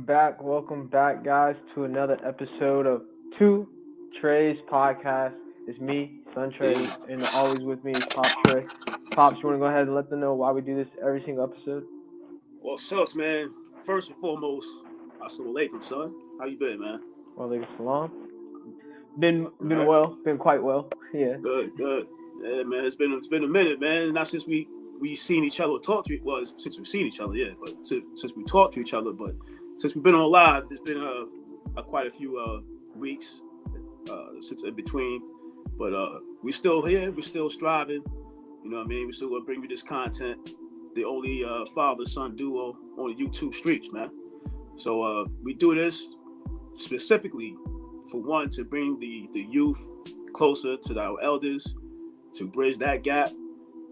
back. Welcome back, guys, to another episode of Two Treys podcast. It's me, Son Trey, Hey, and always with me is Pop Trey. Pops, you want to go ahead and let them know why we do this every single episode? well, shucks, man. First and foremost, assalamu alaikum, son. How you been, man? Walaikum salam. Been All been right, well, been quite well. Yeah. good. Yeah, man. It's been a minute, man. Not since we seen each other, or talked to since we've seen each other, yeah. But since we talked to each other, but since we've been on live, there's been quite a few weeks since in between. But we still here. We're still striving. You know what I mean? We're still gonna bring you this content. The only father-son duo on the YouTube streets, man. So we do this specifically for one, to bring the youth closer to our elders, to bridge that gap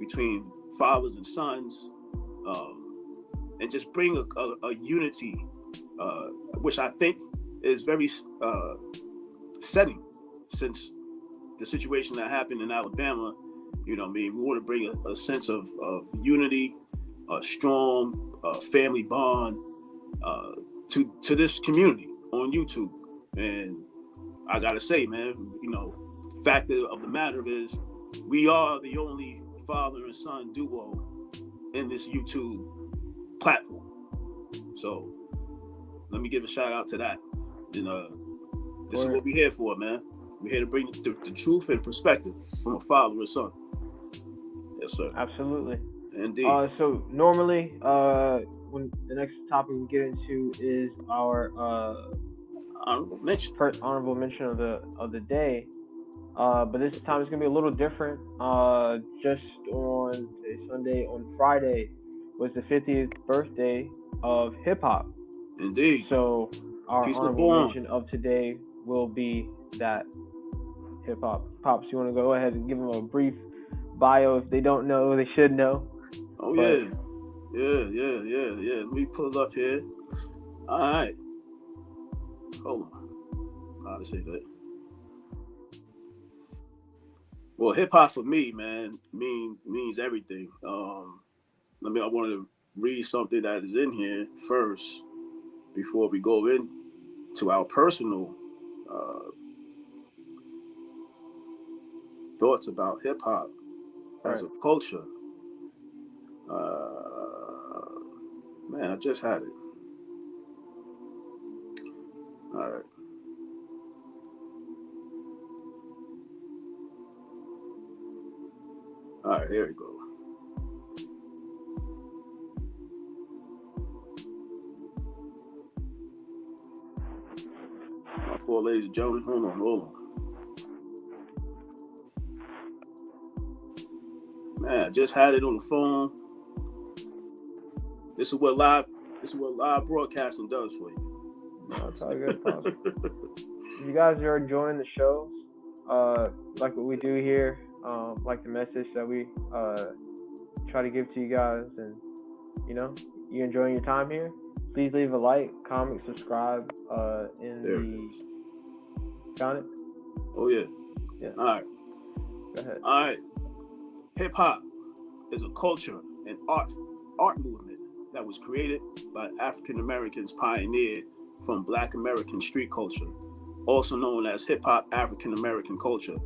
between fathers and sons, and just bring a unity, which I think is very setting since the situation that happened in Alabama. You know what I mean? We want to bring a sense of unity, a strong family bond to this community on YouTube. And I gotta say, man, you know, fact of the matter is, we are the only father and son duo in this YouTube platform. So let me give a shout out to that. And this is what we're here for, man. We're here to bring the truth and perspective from a father and son. Yes, sir. Absolutely. Indeed. So normally, when the next topic we get into is our honorable mention. Honorable mention of the day. But this time it's gonna be a little different. Just on Sunday, on Friday, was the 50th birthday of hip hop. Indeed. So our honorable mention of today will be that hip hop. Pops, you want to go ahead and give them a brief bio? If they don't know, they should know. Oh, but yeah. Let me pull it up here. All right. Hold on. How to say that? Well, hip hop for me, man, means everything. I want to read something that is in here first before we go into our personal thoughts about hip hop as a culture. Man, I just had it. All right. All right, here we go. My four ladies and gentlemen, hold on. Man, I just had it on the phone. This is what live broadcasting does for you. That's all good. If you guys are enjoying the shows, like what we do here, like the message that we try to give to you guys, and you enjoying your time here, please leave a like, comment, subscribe Got it? Oh yeah. All right. Go ahead. All right. Hip hop is a culture and art movement that was created by African Americans pioneered from Black American street culture, also known as hip hop African American culture,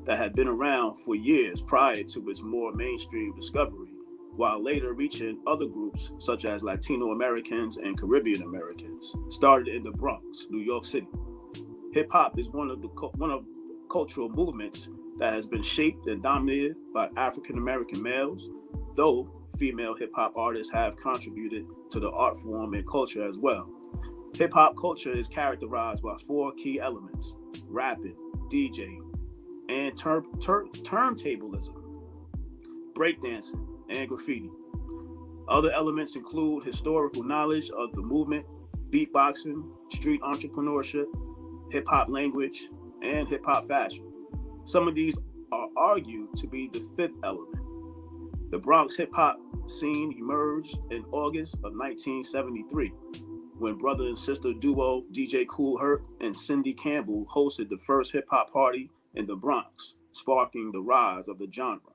that had been around for years prior to its more mainstream discovery, while later reaching other groups such as Latino Americans and Caribbean Americans. Started in the Bronx, New York City. Hip hop is one of cultural movements that has been shaped and dominated by African American males, though female hip hop artists have contributed to the art form and culture as well. Hip hop culture is characterized by four key elements: rapping, DJing, and turntablism, breakdancing, and graffiti. Other elements include historical knowledge of the movement, beatboxing, street entrepreneurship, hip hop language, and hip hop fashion. Some of these are argued to be the fifth element. The Bronx hip hop scene emerged in August of 1973 when brother and sister duo DJ Kool Herc and Cindy Campbell hosted the first hip hop party in the Bronx, sparking the rise of the genre.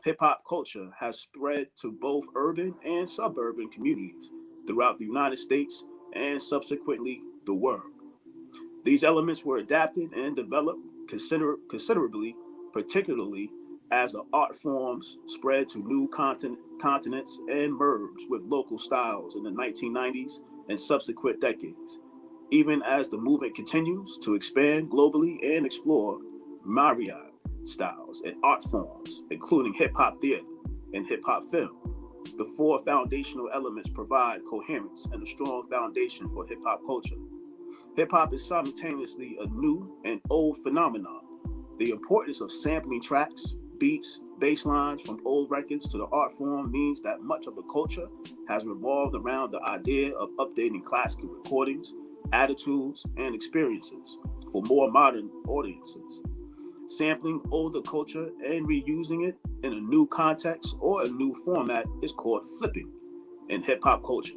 Hip hop culture has spread to both urban and suburban communities throughout the United States and subsequently the world. These elements were adapted and developed considerably, particularly as the art forms spread to new continents and merged with local styles in the 1990s and subsequent decades. Even as the movement continues to expand globally and explore myriad styles and art forms, including hip hop theater and hip hop film, the four foundational elements provide coherence and a strong foundation for hip hop culture. Hip hop is simultaneously a new and old phenomenon. The importance of sampling tracks, beats, bass lines from old records to the art form means that much of the culture has revolved around the idea of updating classical recordings, attitudes, and experiences for more modern audiences. Sampling older culture and reusing it in a new context or a new format is called flipping in hip hop culture.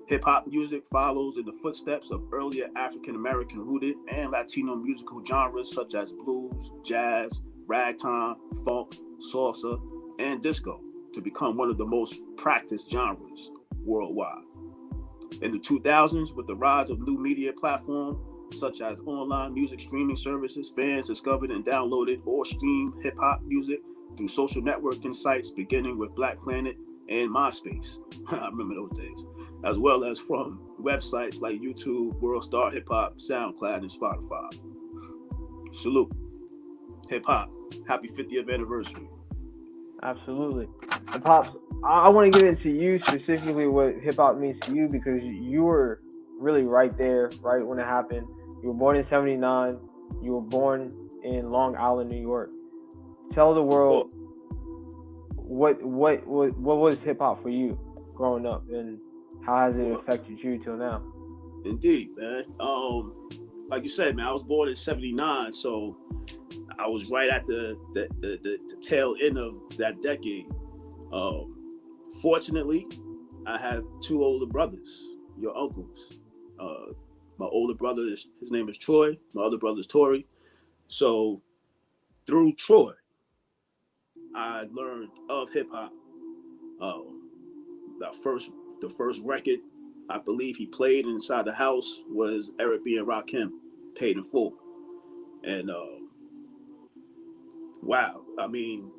Hip hop music follows in the footsteps of earlier African American rooted and Latino musical genres such as blues, jazz, ragtime, funk, salsa, and disco to become one of the most practiced genres worldwide. In the 2000s, with the rise of new media platforms such as online music streaming services, fans discovered and downloaded or streamed hip hop music through social networking sites beginning with Black Planet and MySpace. I remember those days, as well as from websites like YouTube, World Star Hip Hop, SoundCloud, and Spotify. Salute. Hip hop. Happy 50th anniversary. Absolutely. And Pops, I want to get into you specifically what hip hop means to you because you were really right there, right when it happened. You were born in '79. You were born in Long Island, New York. Tell the world what was hip hop for you growing up, and how has it affected you till now? Indeed, man. Like you said, man, I was born in '79, so I was right at the tail end of that decade. Fortunately, I have two older brothers, your uncles. My older brother, his name is Troy. My other brother is Tory. So through Troy, I learned of hip hop. The first record I believe he played inside the house was Eric B. and Rakim, Paid in Full. And wow, I mean,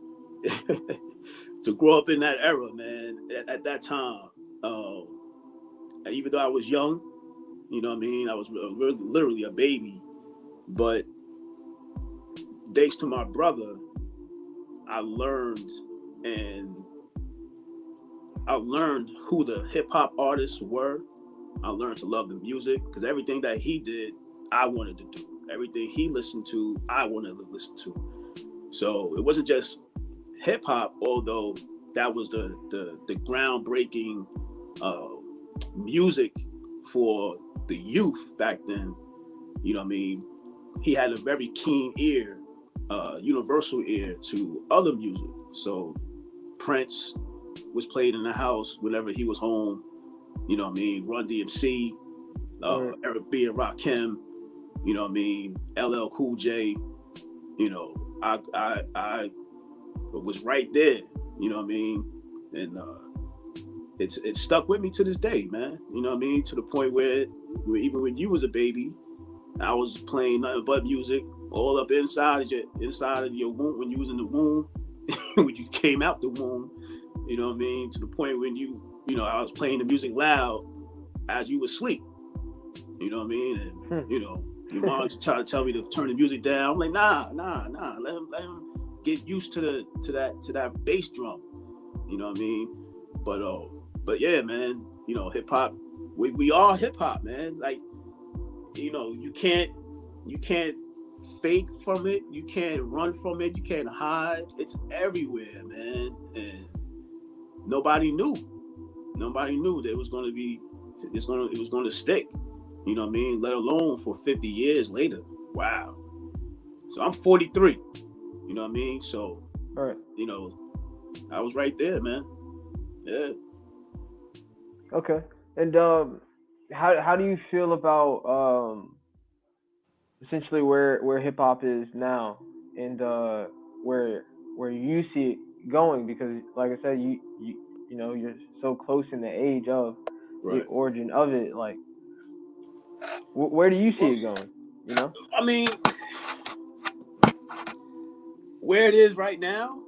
to grow up in that era, man, at that time, even though I was young, you know what I mean, I was literally a baby, but thanks to my brother, I learned who the hip hop artists were. I learned to love the music because everything that he did, I wanted to do. Everything he listened to, I wanted to listen to. So it wasn't just hip hop, although that was the groundbreaking music for the youth back then. You know what I mean? He had a very keen ear, universal ear to other music. So Prince was played in the house whenever he was home. You know what I mean? Run DMC, Eric B. and Rakim. You know what I mean? LL Cool J. You know, I was right there. You know what I mean? And it stuck with me to this day, man. You know what I mean? To the point where even when you was a baby, I was playing nothing but music all up inside of your womb when you was in the womb, when you came out the womb. You know what I mean? To the point when I was playing the music loud as you would sleep. You know what I mean? And you know, your mom was trying to tell me to turn the music down. I'm like, nah. Let him get used to that bass drum. You know what I mean? But yeah, man. You know, hip hop. We are hip hop, man. Like, you know, you can't fake from it. You can't run from it. You can't hide. It's everywhere, man. And nobody knew that it was going to stick. You know what I mean? Let alone for 50 years later. Wow. So I'm 43. You know what I mean? So, right. You know, I was right there, man. Yeah. Okay. And how do you feel about essentially where hip hop is now, and where you see it going? Because like I said, you know, you're so close in the age of the origin of it. Like, Where do you see it going? You know? I mean, where it is right now,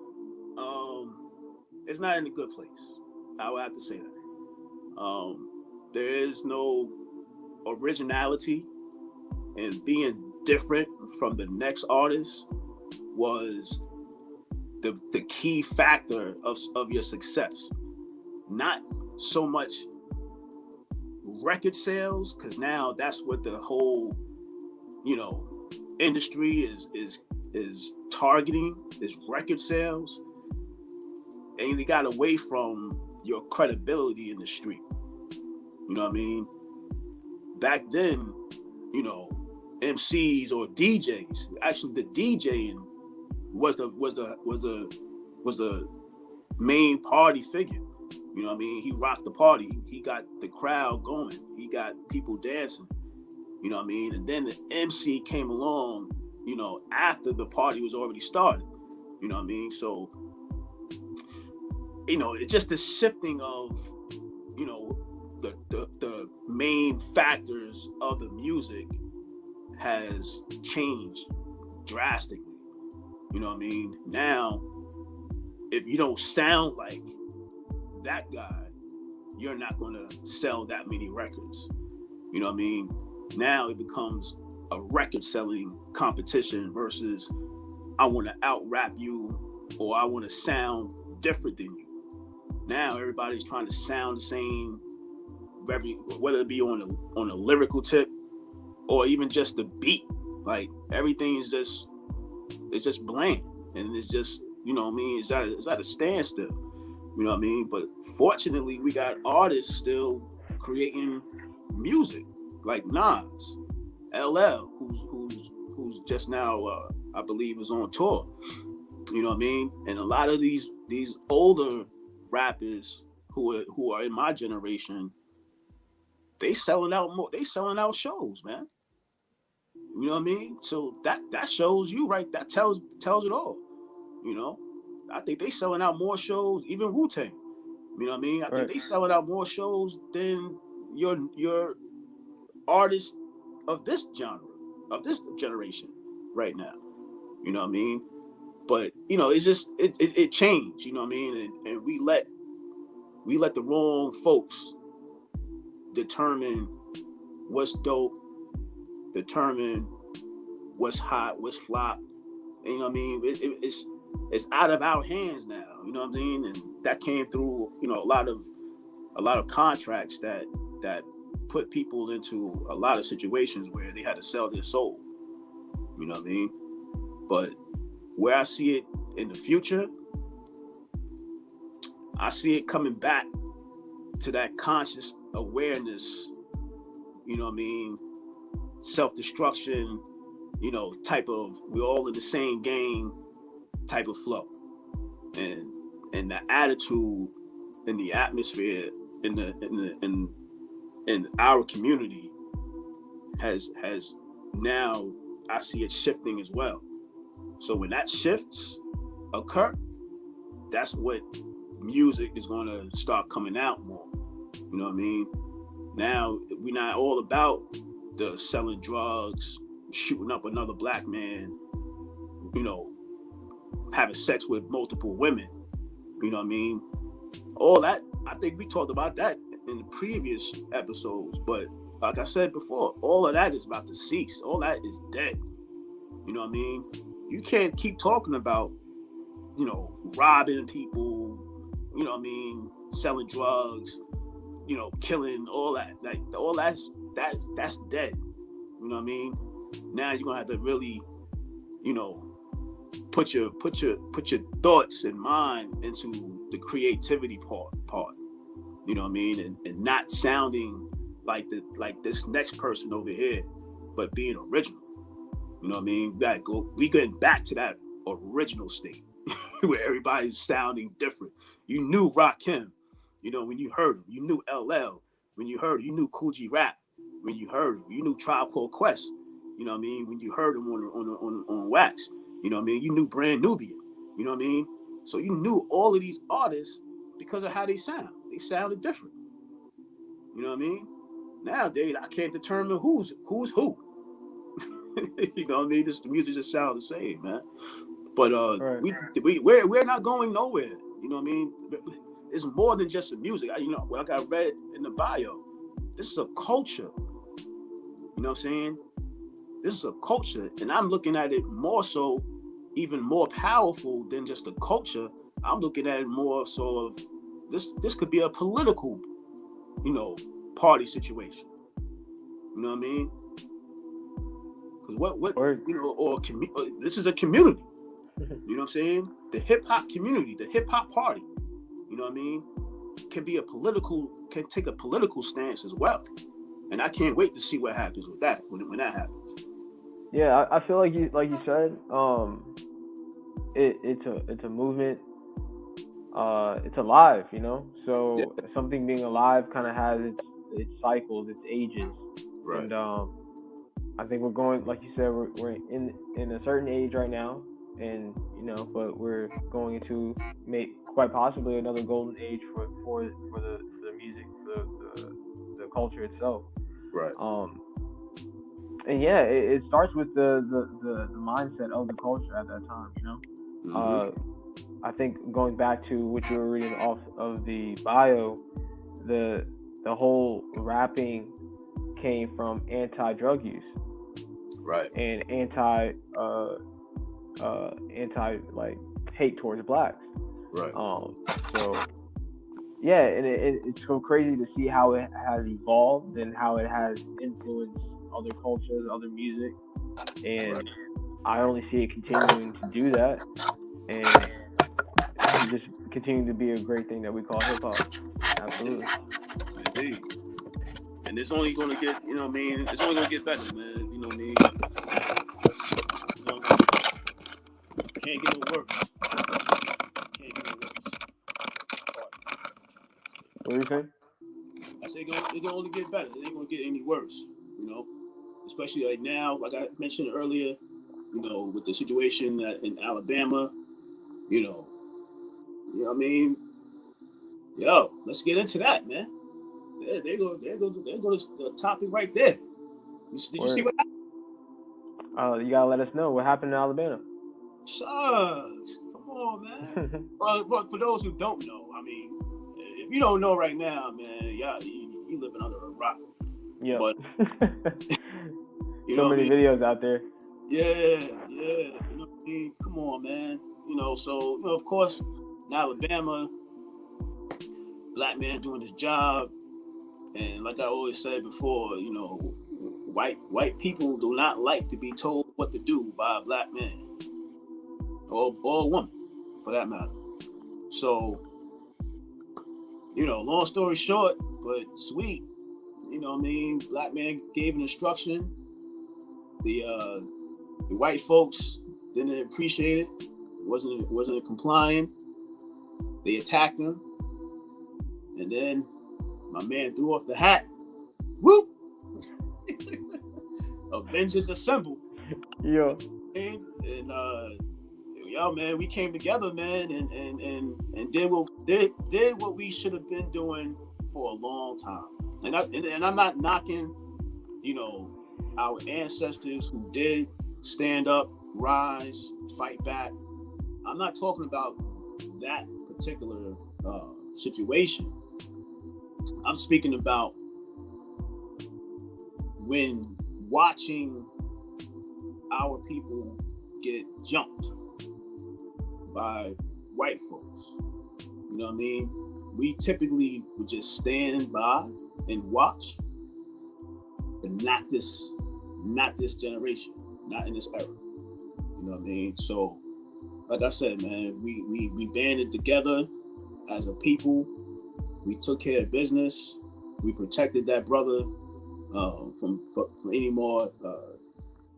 it's not in a good place. I would have to say that. There is no originality, and being different from the next artist was the key factor of your success. Not so much record sales, because now that's what the whole, industry is targeting, is record sales. And you got away from your credibility in the street. You know what I mean? Back then, MCs or DJs, actually the DJing was the main party figure. You know what I mean? He rocked the party. He got the crowd going. He got people dancing. You know what I mean? And then the MC came along, after the party was already started. You know what I mean? So, it's just the shifting of, the main factors of the music has changed drastically. You know what I mean? Now, if you don't sound like that guy, you're not going to sell that many records. You know what I mean? Now it becomes a record selling competition versus I want to out rap you, or I want to sound different than you. Now everybody's trying to sound the same, whether it be on a lyrical tip or even just the beat. Like everything is just bland, and it's just, you know what I mean, it's at a standstill. You know what I mean? But fortunately, we got artists still creating music, like Nas, LL, who's just now, I believe, is on tour. You know what I mean? And a lot of these older rappers who are in my generation, they selling out more. They selling out shows, man. You know what I mean? So that shows you, right? That tells it all. I think they selling out more shows, even Wu-Tang. You know what I mean? I think they selling out more shows than your artists of this genre, of this generation right now. You know what I mean? But it's just it changed. You know what I mean? And we let the wrong folks determine what's dope, determine what's hot, what's flop. And, you know what I mean? It's out of our hands now. You know what I mean? And that came through, a lot of contracts that put people into a lot of situations where they had to sell their soul. You know what I mean? But where I see it in the future, I see it coming back to that conscious awareness, you know what I mean, self-destruction, type of, we're all in the same game type of flow. And the attitude and the atmosphere in our community has now, I see it shifting as well. So when that shifts occur, that's what music is going to start coming out more. You know what I mean? Now we're not all about the selling drugs, shooting up another black man, having sex with multiple women. You know what I mean? All that, I think we talked about that in the previous episodes. But like I said before, all of that is about to cease. All that is dead. You know what I mean? You can't keep talking about, robbing people, you know what I mean, selling drugs, killing, all that. Like all that's dead. You know what I mean? Now you're gonna have to really, put your thoughts and mind into the creativity part. You know what I mean? And not sounding like this next person over here, but being original. You know what I mean? We getting back to that original state where everybody's sounding different. You knew Rakim, when you heard him. You knew LL when you heard him. You knew Kool G Rap when you heard him. You knew Tribe Called Quest, you know what I mean, when you heard him on Wax. You know what I mean? You knew Brand Nubian, you know what I mean? So you knew all of these artists because of how they sound. They sounded different. You know what I mean? Nowadays, I can't determine who's who. You know what I mean? The music just sounds the same, man. But Right. we're not going nowhere. You know what I mean? It's more than just the music. Like I read in the bio, this is a culture. You know what I'm saying? This is a culture, and I'm looking at it more so, even more powerful than just a culture. I'm looking at it more so of this could be a political, party situation. You know what I mean? Because what Word. this is a community. You know what I'm saying? The hip hop community, the hip hop party. You know what I mean? Can take a political stance as well. And I can't wait to see what happens with that when that happens. Yeah, I feel like you said, it's a movement. It's alive, Yeah. So something being alive kind of has its cycles, its ages, Right. and I think we're going, like you said, we're in a certain age right now, and but we're going to make quite possibly another golden age for the music, for the culture itself. Right. And yeah, it starts with the mindset of the culture at that time. Mm-hmm. I think going back to what you were reading off of the bio, the whole rapping came from anti-drug use, Right. and anti like hate towards blacks. Right. So yeah, and it's so crazy to see how it has evolved and how it has influenced other cultures, other music, and right. I only see it continuing to do that, and just continuing to be a great thing that we call hip hop. Absolutely. Indeed. And it's only going to get, you know what I mean? It's only going to get better, man. You know what I mean? Can't get no worse. Can't get no worse. What are you saying? I say it's going to only get better. It ain't going to get any worse, Especially like now, like I mentioned earlier, with the situation in Alabama, you know what I mean? Yo, let's get into that, man. There go the topic right there. Did you see what happened? You gotta let us know what happened in Alabama. Shucks. Come on, man. But for those who don't know, I mean, if you don't know right now, man, you living under a rock. Yeah. But so many videos out there. Yeah. You know what I mean? Come on, man. So of course, in Alabama, black man doing his job, and like I always said before, white people do not like to be told what to do by a black man or a woman, for that matter. So, long story short, but sweet, what I mean? Black man gave an instruction. The white folks didn't appreciate it. Wasn't complying. They attacked him, and then my man threw off the hat. Whoop! Avengers assemble. Yo. And man, we came together, man, and did what we should have been doing for a long time. And I'm not knocking, our ancestors who did stand up, rise, fight back. I'm not talking about that particular situation. I'm speaking about when watching our people get jumped by white folks. You know what I mean? We typically would just stand by and watch, but not this generation, not in this era. You know what I mean? So, like I said, man, we banded together as a people. We took care of business. We protected that brother from any more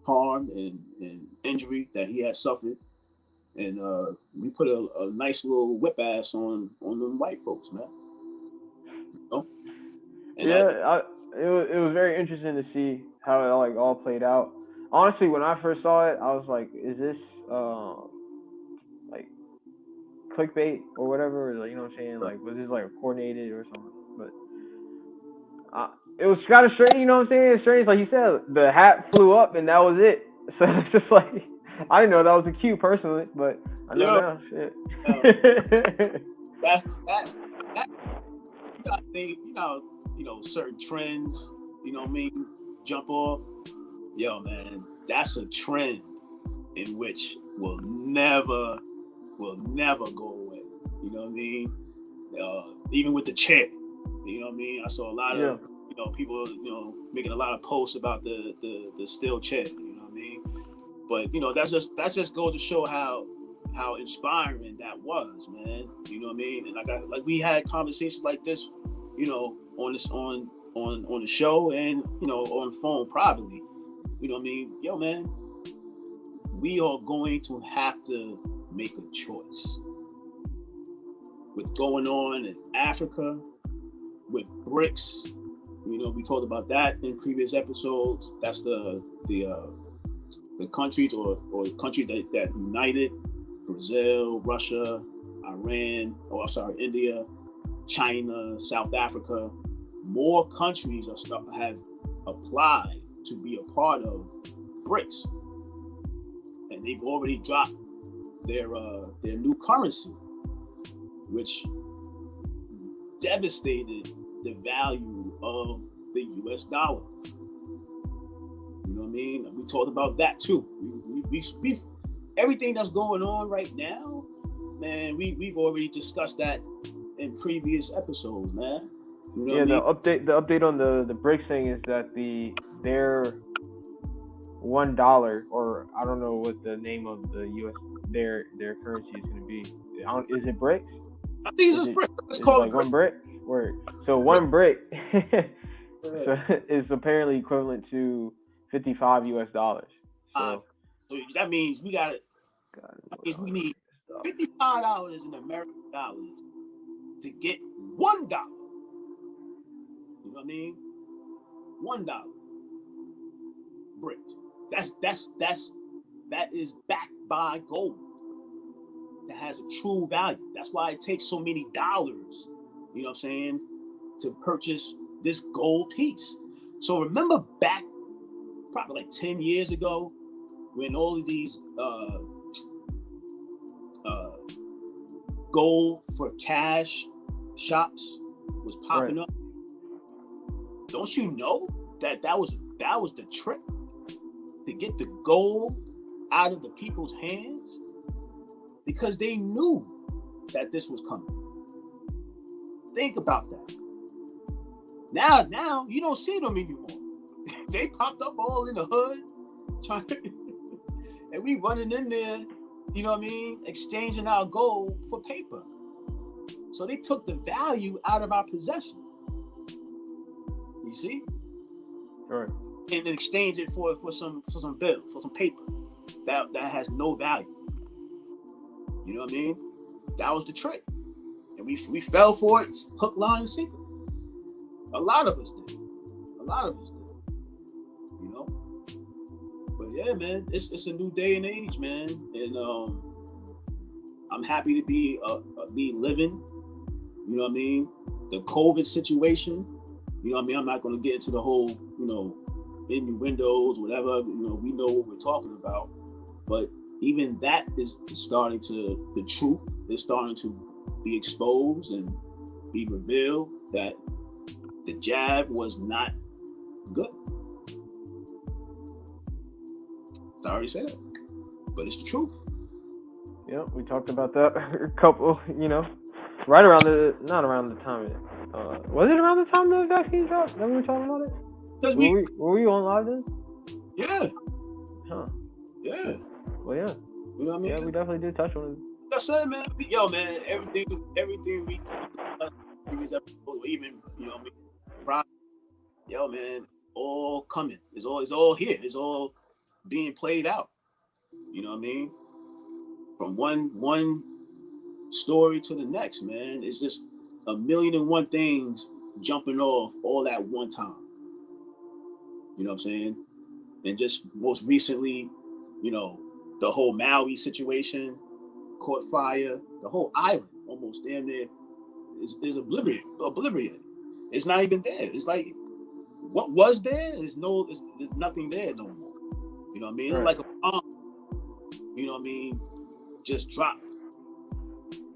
harm and injury that he had suffered. And we put a nice little whip ass on them white folks, man. And it was very interesting to see how it all played out. Honestly, when I first saw it, I was like, "Is this like clickbait or whatever?" Or, you know what I'm saying? Like, was this like coordinated or something? But it was kind of strange. You know what I'm saying? It's strange, like you said, the hat flew up and that was it. So it's just like I didn't know that was a cue personally, but I know Yo, now. Shit. that you gotta think, certain trends, what I mean, jump off. Yo, man, that's a trend in which will never go away. You know what I mean? Even with the chair, you know what I mean? I saw a lot of people, making a lot of posts about the steel chair. You know what I mean? But that's just goes to show how inspiring that was, man. You know what I mean? And like we had conversations like this, on the show and on the phone privately. You know what I mean? Yo, man, we are going to have to make a choice. With going on in Africa, with BRICS, we talked about that in previous episodes. That's the countries or countries that united: Brazil, Russia, Iran, India, China, South Africa. More countries have applied to be a part of BRICS, and they've already dropped their new currency, which devastated the value of the US dollar. You know what I mean? We talked about that too. We everything that's going on right now, man, we've already discussed that in previous episodes, man. You know the update on the BRICS thing is that their $1, or I don't know what the name of the US their currency is going to be. Is it BRICS? I think it's just BRICS. It's called like one brick. Word. So one brick is apparently equivalent to $55 US. So that means we got it. If we need $55 in American dollars to get $1. You know what I mean? $1 brick. That is backed by gold. That has a true value. That's why it takes so many dollars, you know what I'm saying, to purchase this gold piece. So remember back probably like 10 years ago when all of these gold for cash shops was popping up. Don't you know that was the trick to get the gold out of the people's hands? Because they knew that this was coming. Think about that. Now you don't see them anymore. They popped up all in the hood, and we running in there, you know what I mean, exchanging our gold for paper. So they took the value out of our possession. You see? Right. And then exchange it for some bill, for some paper that has no value. You know what I mean? That was the trick. And we fell for it, hook, line, and sinker. A lot of us did. You know? But yeah, man, it's a new day and age, man. And I'm happy to be living. You know what I mean? The COVID situation, you know what I mean? I'm not going to get into the whole, innuendos, whatever. We know what we're talking about. But even that is starting to, the truth is starting to be exposed and be revealed that the jab was not good. Sorry to say that, but it's the truth. Yeah, we talked about that a couple, right around not around the time. Was it around the time the vaccine dropped that we were talking about it? Were we on live then? Yeah. Huh. Yeah. Well, yeah. You know what I mean? Yeah, we definitely did touch on it. That's it, man. Yo, man, everything we even, yo, man, all coming. It's all here. It's all being played out. You know what I mean? From one story to the next, man. It's just 1,000,001 things jumping off all at one time. You know what I'm saying? And just most recently, the whole Maui situation caught fire. The whole island almost damn near is oblivion. It's not even there. It's like what was there is there's nothing there no more. You know what I mean? Right. Like a bomb. You know what I mean? Just dropped.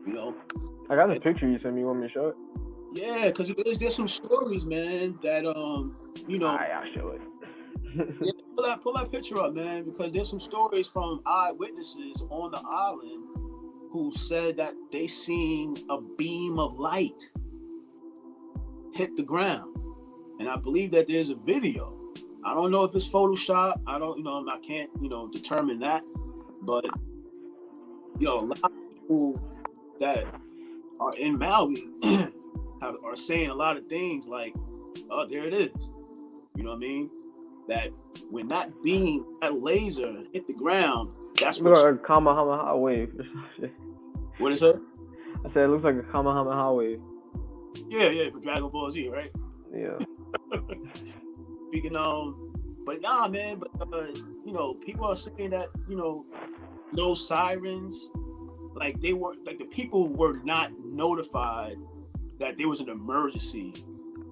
You know. I got the picture you sent me. You want me to show it? Yeah, because there's some stories, man, that you know. I'll show it. Yeah, pull that picture up, man, because there's some stories from eyewitnesses on the island who said that they seen a beam of light hit the ground, and I believe that there's a video. I don't know if it's Photoshop. I can't, determine that, but a lot of people that are in Maui are saying a lot of things like, "Oh, there it is." You know what I mean? That when that beam, that laser hit the ground, that's what. Looks like a Kamehameha wave. What is it? I said it looks like a Kamehameha wave. Yeah, for Dragon Ball Z, right? Yeah. Speaking of, but nah, man, but people are saying that those sirens, like the people were not notified that there was an emergency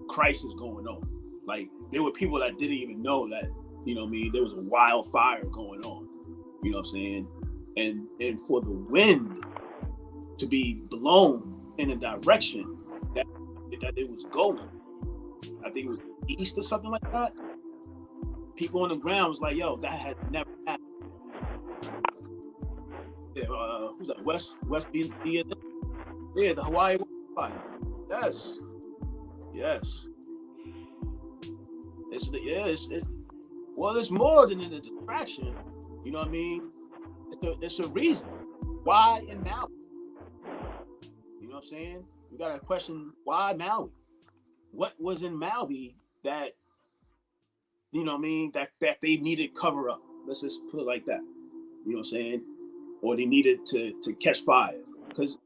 crisis going on. Like there were people that didn't even know that, there was a wildfire going on. You know what I'm saying? And for the wind to be blown in a direction that it was going, I think it was east or something like that. People on the ground was like, "Yo, that had never happened." Yeah, who's that? West B? Yeah, the Hawaii wildfire. Yes. It's more than a distraction. You know what I mean? It's a reason. Why in Maui? You know what I'm saying? We gotta question why Maui. What was in Maui that that they needed cover up? Let's just put it like that. You know what I'm saying? Or they needed to catch fire. Because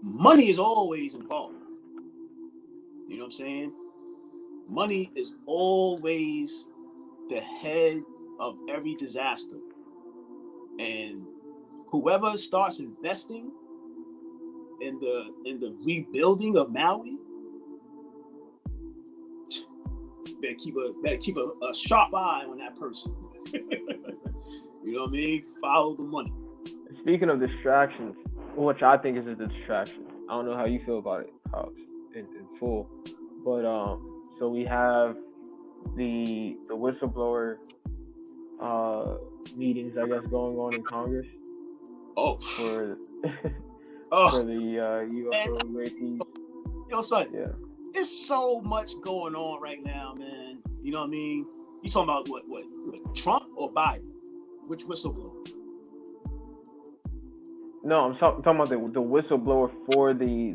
money is always involved. You know what I'm saying? Money is always the head of every disaster. And whoever starts investing in the rebuilding of Maui better keep a sharp eye on that person. You know what I mean? Follow the money. Speaking of distractions, which I think is a distraction. I don't know how you feel about it, Pops, in full. But so we have the whistleblower meetings, I guess, going on in Congress. Oh. For the UFO UAPs. Yo, son. Yeah. There's so much going on right now, man. You know what I mean? You talking about what Trump or Biden? Which whistleblower? No, I'm talking about the whistleblower for the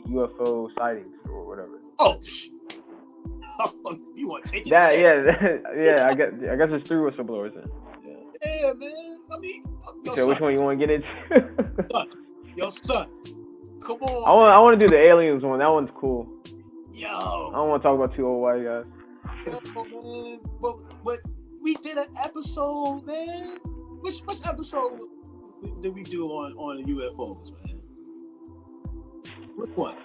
UFO sightings or whatever. Oh, you want to take it? That yeah. I guess there's 3 whistleblowers then. Yeah, man. I mean, so which one you want to get into? Son, come on. I want to do the aliens one. That one's cool. Yo. I don't want to talk about 2 old white guys. Yo, man. But we did an episode, man. Which episode did we do on the UFOs, man? Which one?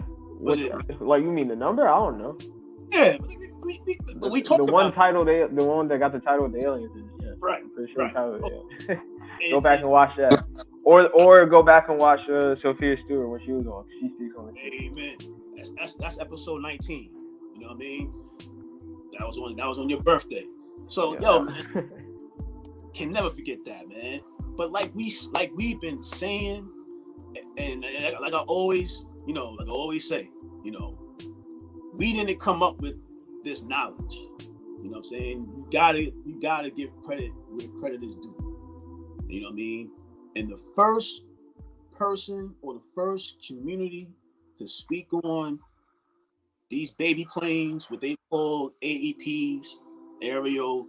Like, you mean the number? I don't know. Yeah, we talked about the one that got the title of the aliens. Yeah, right. I'm pretty sure right. The title, yeah. Go back and watch that, or go back and watch Sophia Stewart when she was on. She speaks on it. Amen. That's episode 19. You know what I mean? That was on your birthday. So yo, man, can never forget that, man. But like we've been saying, and like I always say, we didn't come up with this knowledge. You know what I'm saying? You gotta give credit where credit is due. You know what I mean? And the first person or the first community to speak on these baby planes, what they call AEPs, aerial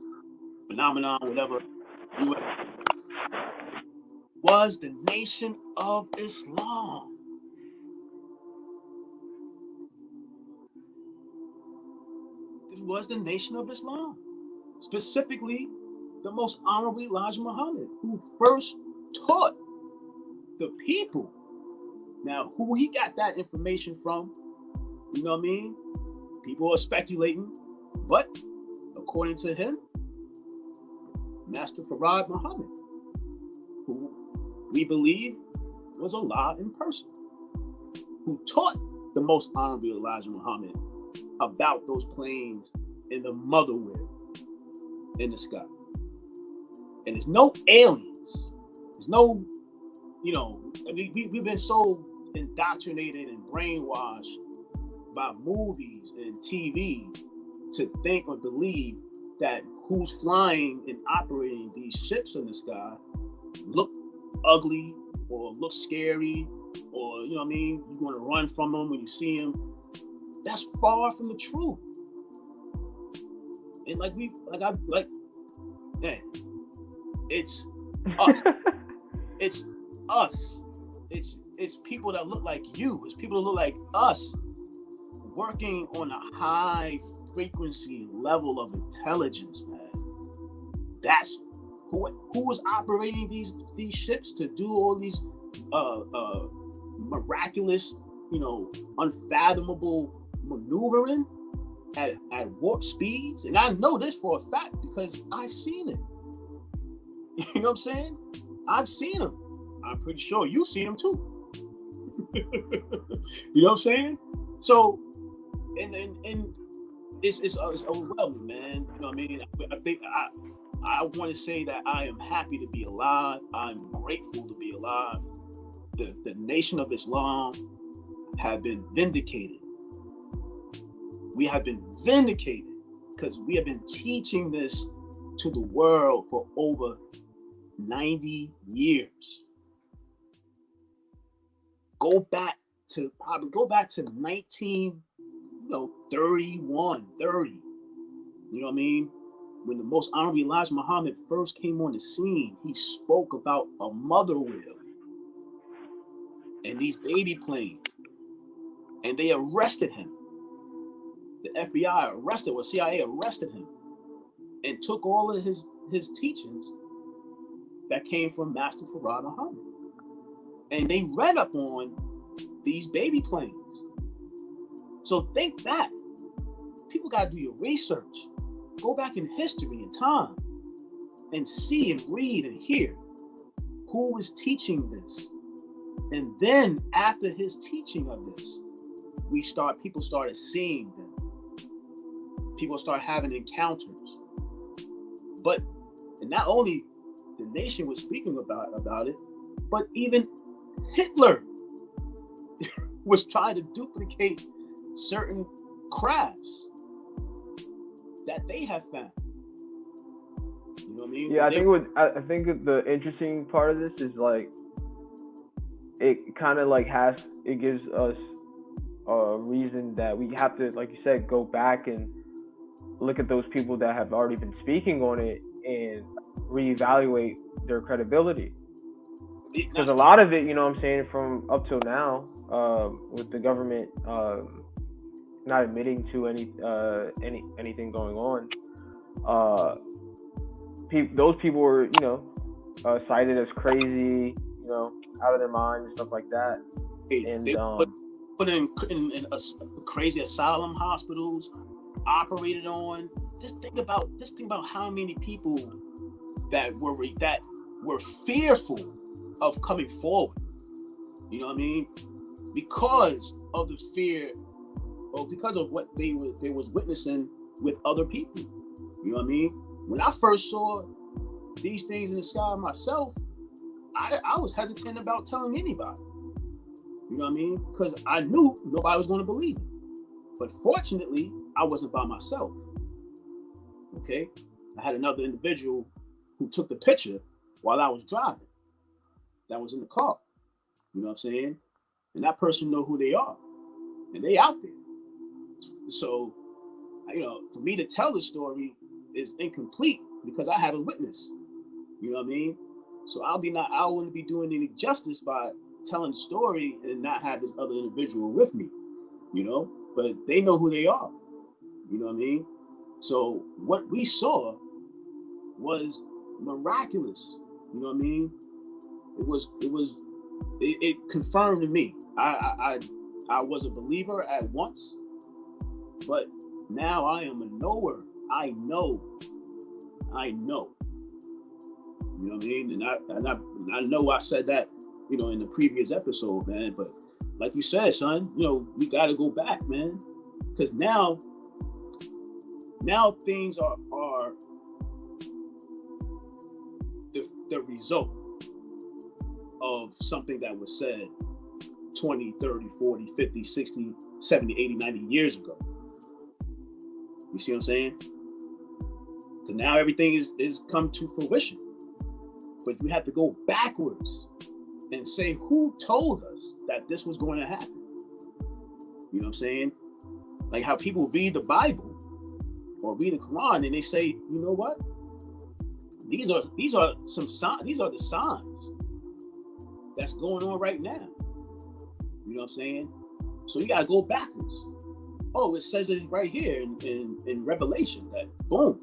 phenomenon, whatever, was the Nation of Islam. It was the Nation of Islam. Specifically, the most honorable Elijah Muhammad, who first taught the people. Now, who he got that information from, you know what I mean? People are speculating, But according to him, Master Farad Muhammad, who we believe was Allah in person, who taught the most honorable Elijah Muhammad about those planes in the mother world in the sky. And there's no aliens. There's no, we've been so indoctrinated and brainwashed by movies and TV to think or believe that who's flying and operating these ships in the sky look ugly or look scary, or you want to run from them when you see them. That's far from the truth. And man, it's us. It's us. It's people that look like you. It's people that look like us, working on a high frequency level of intelligence, man. That's who is operating these ships to do all these miraculous, unfathomable maneuvering at warp speeds. And I know this for a fact because I've seen it. You know what I'm saying? I've seen them. I'm pretty sure you've seen them too. You know what I'm saying? So, and it's overwhelming, man. You know what I mean? I think I want to say that I am happy to be alive. I'm grateful to be alive. The Nation of Islam have been vindicated. We have been vindicated because we have been teaching this to the world for over 90 years. Go back to 1931, 30. You know what I mean? When the most honorable Elijah Muhammad first came on the scene, he spoke about a mother wheel and these baby planes. And they arrested him. The FBI arrested, or CIA arrested him and took all of his teachings that came from Master Farad Muhammad. And they read up on these baby planes. So think that. People got to do your research. Go back in history and time and see and read and hear who was teaching this. And then after his teaching of this, people started seeing them. People start having encounters. And not only the nation was speaking about it, but even Hitler was trying to duplicate certain crafts that they have found. You know what I mean? Yeah, I think the interesting part of this is it kind of it gives us a reason that we have to, like you said, go back and look at those people that have already been speaking on it and reevaluate their credibility. Because a lot of it, you know what I'm saying, from up till now, with the government not admitting to anything going on, those people were, cited as crazy, out of their minds and stuff like that. And they put in crazy asylum hospitals, operated on. Just think about how many people that were fearful of coming forward. You know what I mean? Because of the fear, or because of what they was witnessing with other people. You know what I mean? When I first saw these things in the sky myself, I was hesitant about telling anybody. You know what I mean? Because I knew nobody was going to believe me. But fortunately, I wasn't by myself. Okay? I had another individual who took the picture while I was driving. That was in the car. You know what I'm saying? And that person know who they are. And they out there. So, for me to tell the story is incomplete because I haven't witnessed. You know what I mean? So I wouldn't be doing any justice by telling the story and not have this other individual with me, but they know who they are. You know what I mean? So what we saw was miraculous. You know what I mean? It confirmed to me. I was a believer at once, but Now I am a knower. I know. You know what I mean? And I know I said that, you know, in the previous episode, man. But like you said, son, you know, we got to go back, man, because now things are the result of something that was said 20, 30, 40, 50, 60, 70, 80, 90 years ago. You see what I'm saying? Because now everything is come to fruition. But we have to go backwards and say who told us that this was going to happen. You know what I'm saying? Like how people read the Bible or read the Quran and they say, you know what? These are some signs. These are the signs that's going on right now. You know what I'm saying? So you gotta go backwards. Oh, it says it right here in Revelation that boom,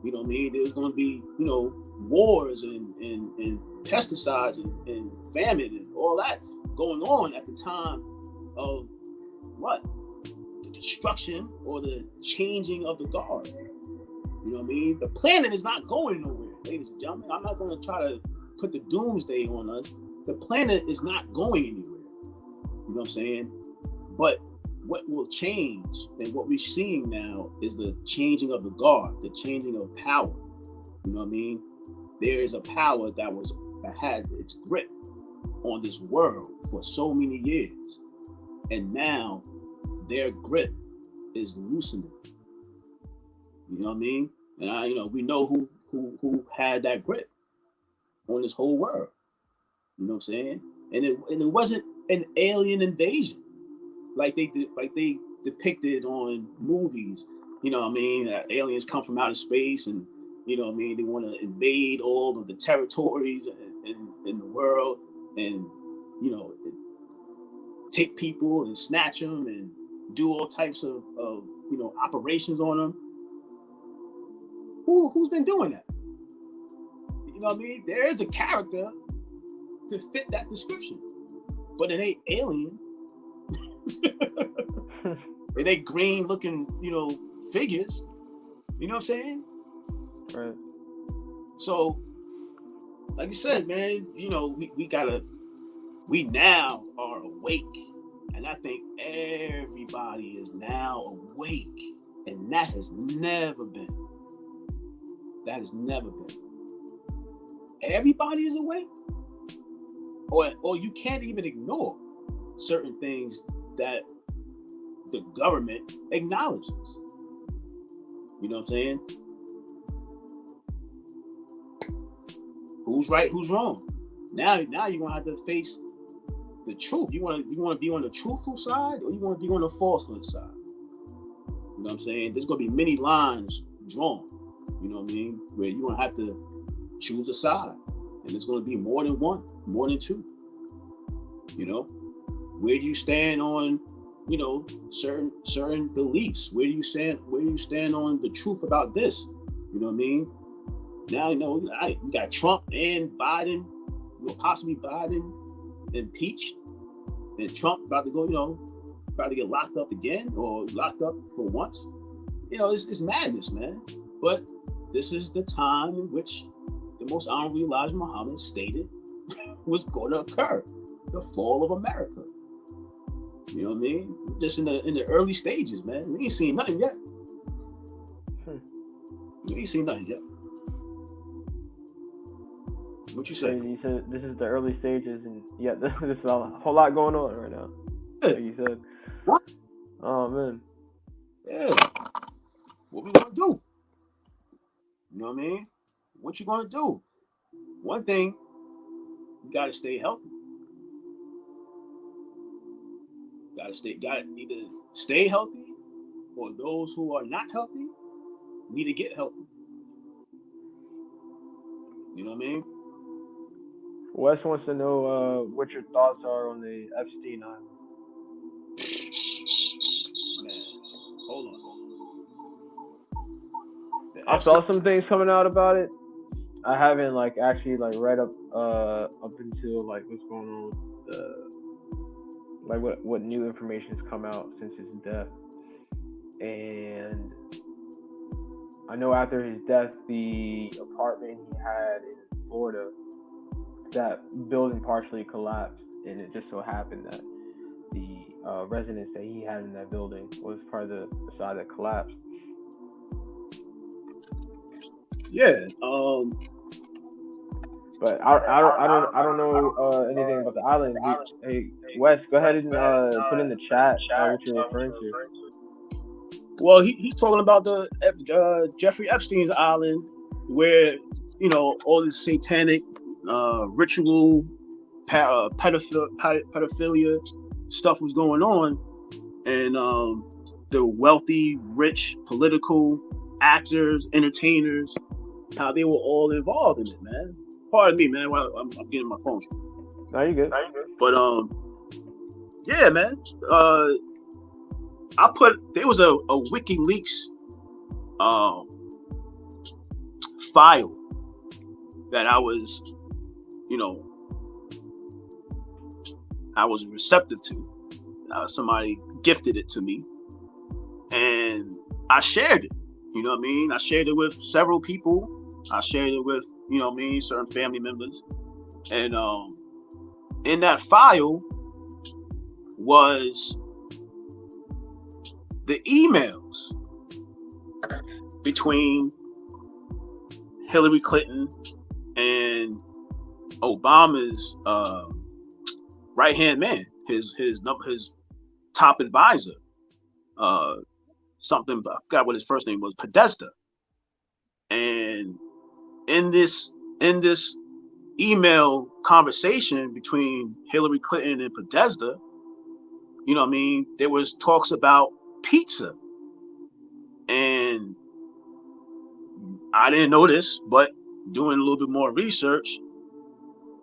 you know what I mean? There's gonna be, you know, wars and pesticides and famine and all that going on at the time of what? The destruction or the changing of the guard. You know what I mean? The planet is not going nowhere, ladies and gentlemen. I'm not going to try to put the doomsday on us. The planet is not going anywhere. You know what I'm saying? But what will change and what we're seeing now is the changing of the guard, the changing of power. You know what I mean? There is a power that had its grip on this world for so many years. And now their grip is loosening. You know what I mean? And we know who had that grip on this whole world. You know what I'm saying? And it wasn't an alien invasion like they depicted on movies. You know what I mean? Aliens come from outer space, and you know what I mean, they want to invade all of the territories in the world, and you know, take people and snatch them and do all types of you know, operations on them. Who's been doing that? You know what I mean? There is a character to fit that description, but it ain't alien. It ain't green looking, you know, figures. You know what I'm saying? Right. So, like you said, man, you know, we now are awake. And I think everybody is now awake. And that has never been. Everybody is awake. Or you can't even ignore certain things that the government acknowledges. You know what I'm saying? Who's right, who's wrong? Now you're gonna have to face the truth. You wanna be on the truthful side, or you wanna be on the falsehood side? You know what I'm saying? There's gonna be many lines drawn. You know what I mean? Where you're gonna have to choose a side, and there's gonna be more than one, more than two. You know, where do you stand on, you know, certain beliefs? Where do you stand on the truth about this? You know what I mean? Now, you know, we got Trump and Biden, you know, possibly Biden impeached, and Trump about to go, you know, about to get locked up again, or locked up for once. You know, it's madness, man. But this is the time in which the most honorable Elijah Muhammad stated was going to occur: the fall of America. You know what I mean? Just in the early stages, man. We ain't seen nothing yet. We ain't seen nothing yet. What you say? You said this is the early stages, and yeah, there's a whole lot going on right now. Yeah. Like you said. What? Oh man. Yeah. What we gonna do? You know what I mean? What you gonna do? One thing, you gotta stay healthy. Gotta either stay healthy, or those who are not healthy need to get healthy. You know what I mean? Wes wants to know what your thoughts are on the Epstein Island. Man, hold on. I saw some things coming out about it. I haven't actually read up until what's going on, what new information has come out since his death. and I know after his death, the apartment he had in Florida, that building partially collapsed, and it just so happened that the residence that he had in that building was part of the side that collapsed. Yeah. But I don't know anything about the island. Hey, Wes, go ahead and put in the chat what you're referring to. Well, he's talking about the Jeffrey Epstein's island, where all this satanic ritual, pedophilia stuff was going on, and the wealthy, rich, political actors, entertainers, how they were all involved in it, man. Pardon me, man. While I'm getting my phone. No, you're good. But yeah, man. There was a WikiLeaks file that I was receptive to. Somebody gifted it to me, and I shared it. You know what I mean? I shared it with several people. I shared it with, certain family members. And in that file was the emails between Hillary Clinton and Obama's right-hand man, his top advisor, something, I forgot what his first name was, Podesta. And in this email conversation between Hillary Clinton and Podesta, there was talks about pizza. And I didn't know this, but doing a little bit more research,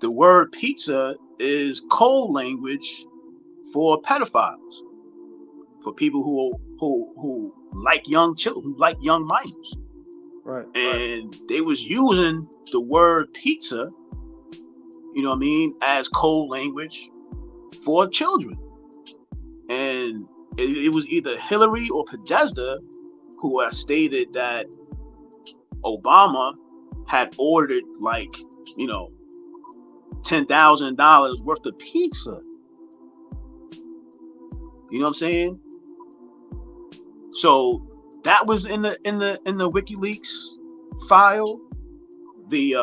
the word pizza is code language for pedophiles, for people who like young children, who like young minors. Right. And they was using the word pizza, as code language for children. And it was either Hillary or Podesta who had stated that Obama had ordered $10,000 worth of pizza. You know what I'm saying? So that was in the WikiLeaks file. The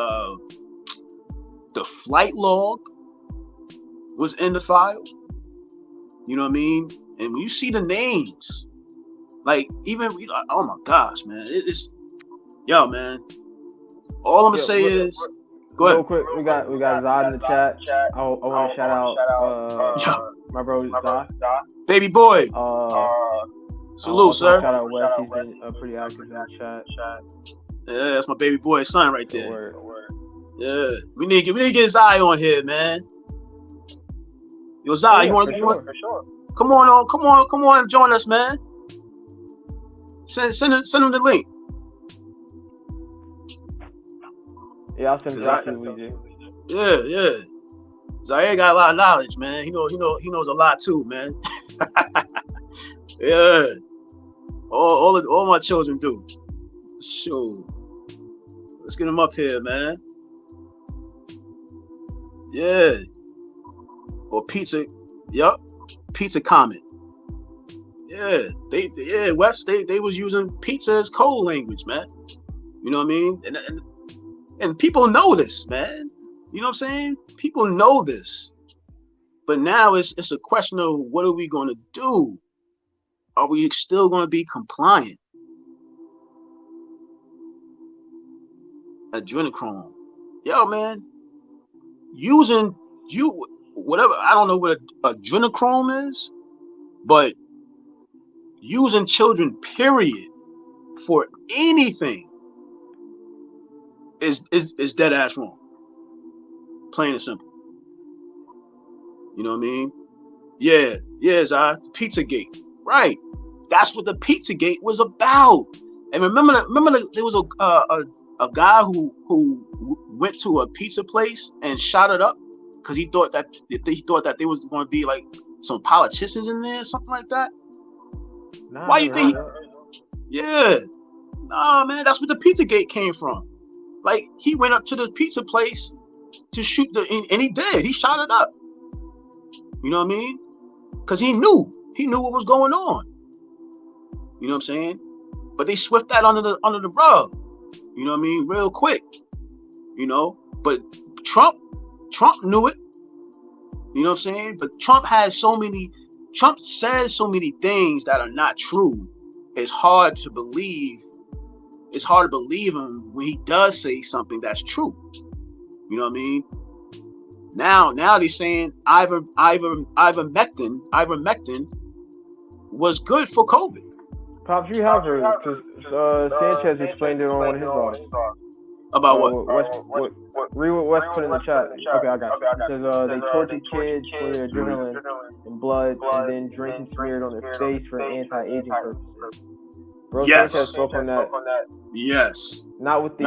flight log was in the file. You know what I mean? And when you see the names, oh my gosh, man, it's man. All I'm gonna say is, go ahead. Real quick, we got Zod in the chat. I want to shout out my bro Zod, baby boy. Salute, sir. Shout out Wes. He's been pretty active in the chat. Yeah, that's my baby boy son right there. Word. Yeah, we need to get Zai on here, man. Yo, Zai, you want to? For sure. Come on, and join us, man. Send him the link. Yeah, I'll send it to you. Yeah. Zaire got a lot of knowledge, man. He knows a lot too, man. Yeah. All my children do. Sure. Let's get them up here, man. Yeah. Or pizza. Yup. Pizza comment. Yeah. West, they was using pizza as code language, man. You know what I mean? And people know this, man. You know what I'm saying? People know this. But now it's a question of what are we going to do? Are we still going to be compliant? Adrenochrome. Yo, man. Whatever, I don't know what adrenochrome is, but using children, period, for anything is dead ass wrong. Plain and simple. You know what I mean? Yeah, Zai, Pizzagate. Right. That's what the Pizzagate was about. And remember there was a guy who went to a pizza place and shot it up because he thought that there was going to be like some politicians in there, something like that. Nah, Why you think? Yeah, nah, man. That's where the Pizzagate came from. Like he went up to the pizza place to shoot and he did. He shot it up. You know what I mean? Because he knew what was going on. You know what I'm saying? But they swept that under the rug. You know what I mean? Real quick. You know, but Trump knew it. You know what I'm saying? But Trump says so many things that are not true. It's hard to believe him when he does say something that's true. You know what I mean? Now they're saying ivermectin was good for COVID. Pops, you have heard because Sanchez explained it on one of his articles. About what? Read what Wes put in the chat. Okay, I got it. It says they tortured kids for their adrenaline and blood, and then drinking smeared on their face for anti-aging purposes. Bro, Yes. Sanchez spoke on that. Yes. Not with the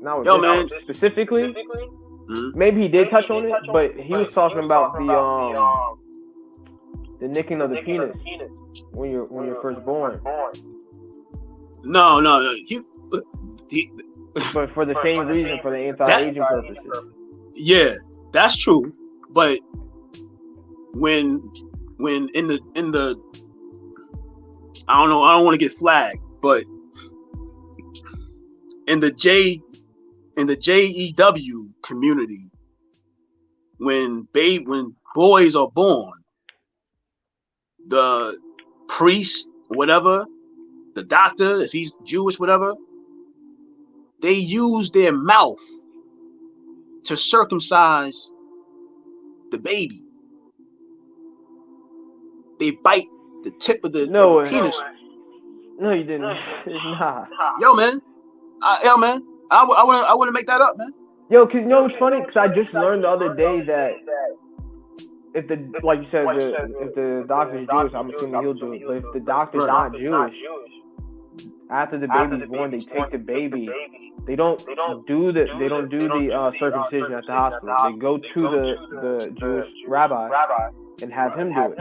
not with Yo, this man. specifically. Maybe he did touch on it, but he was talking about the nicking of the penis when you're first born. No. But for the same reason, for the anti-aging purposes. Yeah, that's true. But when in the I don't know, I don't want to get flagged, but in the JEW community, when boys are born, the priest, whatever, the doctor, if he's Jewish, whatever, they use their mouth to circumcise the baby. They bite the tip of the penis. No, you didn't. Nah. Yo, man. I want to make that up, man. Yo, cause you know what's funny? Cause I just learned the other day that if like you said, if the doctor's Jewish, I'm assuming he'll do it. But if the doctor's not Jewish, after the baby's born, they take the baby. They don't do the circumcision at the hospital. They go to the Jewish rabbi and have him do it.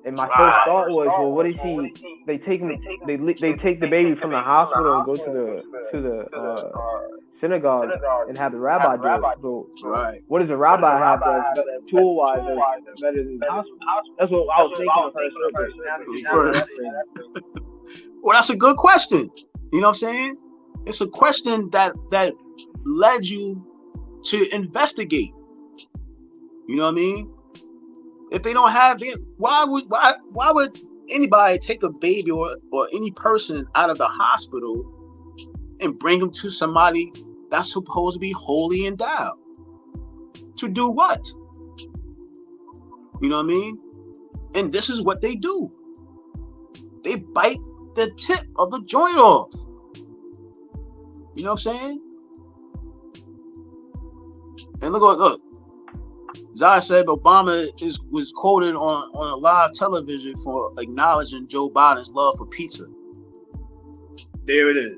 And my first thought was, well, what is he? They take the baby from the hospital and go to the synagogue and have the rabbi do it. So what does the rabbi have that's tool-wise that's better than the hospital? That's what I was thinking. Well, that's a good question. You know what I'm saying? It's a question that led you to investigate. You know what I mean? If they don't have it, why would anybody take a baby or any person out of the hospital and bring them to somebody that's supposed to be holy endowed? To do what? You know what I mean? And this is what they do. They bite the tip of the joint off. You know what I'm saying? And look. Zai said Obama was quoted on a live television for acknowledging Joe Biden's love for pizza. There it is.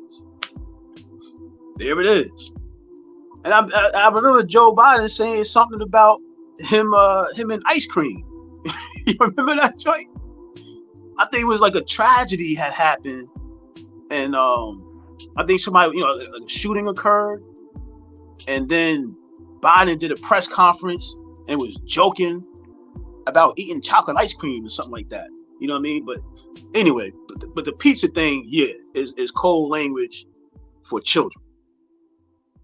And I remember Joe Biden saying something about him and ice cream. You remember that joint? I think it was like a tragedy had happened, and I think somebody, like a shooting occurred, and then Biden did a press conference and was joking about eating chocolate ice cream or something like that. You know what I mean? But anyway, but the pizza thing, yeah, is code language for children.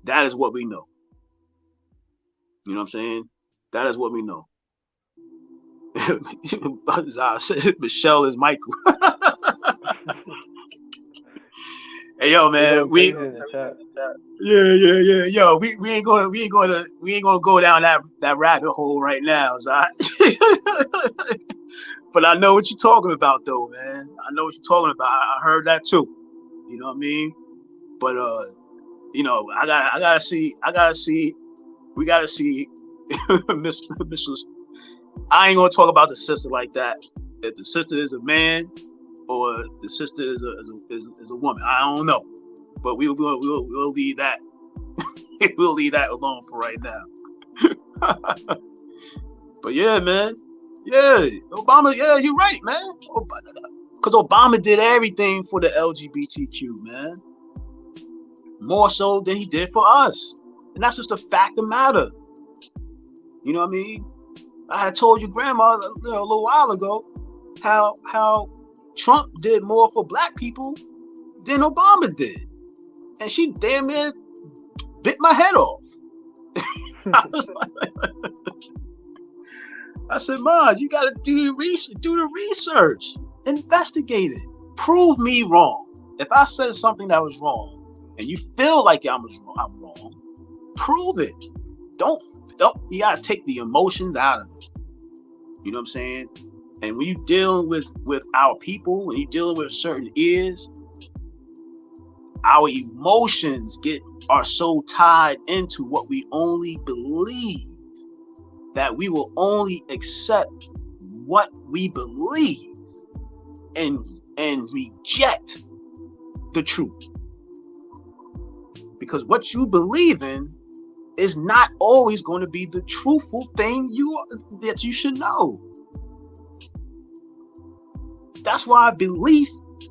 That is what we know. You know what I'm saying? That is what we know. As I said, Michelle is Michael. Hey, yo, man, yeah. Yo, we ain't gonna go down that rabbit hole right now, Zai. But I know what you're talking about, though, man. I know what you're talking about. I heard that too. You know what I mean? But I gotta see. We gotta see, Miss. I ain't gonna talk about the sister like that. If the sister is a man or the sister is a woman, I don't know. But we'll leave that. We'll leave that alone for right now. But yeah, man. Yeah, Obama. Yeah, you're right, man. Because Obama did everything for the LGBTQ, man. More so than he did for us. And that's just a fact of the matter. You know what I mean? I had told your grandma a little while ago how Trump did more for black people than Obama did. And she damn near bit my head off. I said, Ma, you got to do the research, investigate it, prove me wrong. If I said something that was wrong and you feel like I'm wrong, prove it. Don't, you got to take the emotions out of it. You know what I'm saying? And when you're dealing with our people, when you're dealing with certain ears, our emotions are so tied into what we only believe that we will only accept what we believe and reject the truth. Because what you believe in is not always going to be the truthful thing that you should know. That's why belief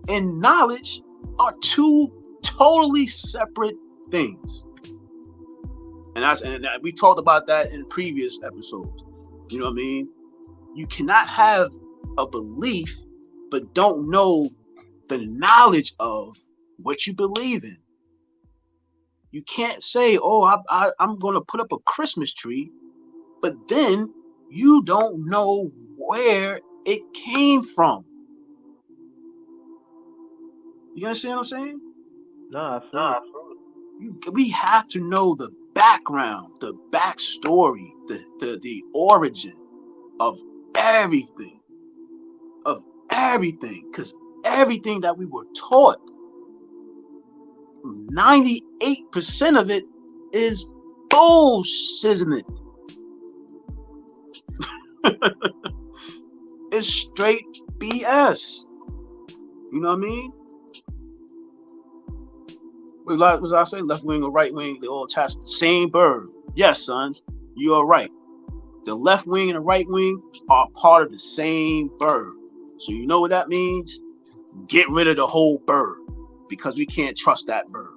and knowledge are two totally separate things. And we talked about that in previous episodes. You know what I mean? You cannot have a belief but don't know the knowledge of what you believe in. You can't say, oh, I'm going to put up a Christmas tree, but then you don't know where it came from. You understand what I'm saying? No, absolutely. We have to know the background, the backstory, the origin of everything. Because everything that we were taught, 98% of it is bullshit. It's straight BS. You know what I mean? What was I say? Left wing or right wing, they all attach to the same bird. Yes, son, you are right. The left wing and the right wing are part of the same bird. So you know what that means? Get rid of the whole bird, because we can't trust that bird.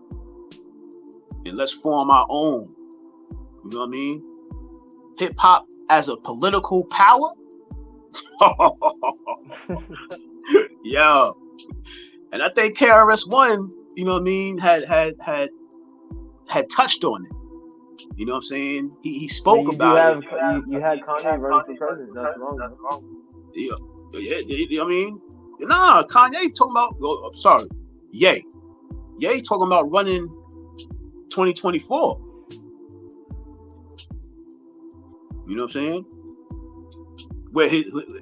And let's form our own. You know what I mean? Hip hop as a political power? Yo. And I think KRS-One, you know what I mean, had touched on it. You know what I'm saying? He spoke about it. You had Kanye running for president. That's wrong. Yeah, you know what I mean? Nah, Kanye talking about, Ye talking about running 2024. You know what I'm saying?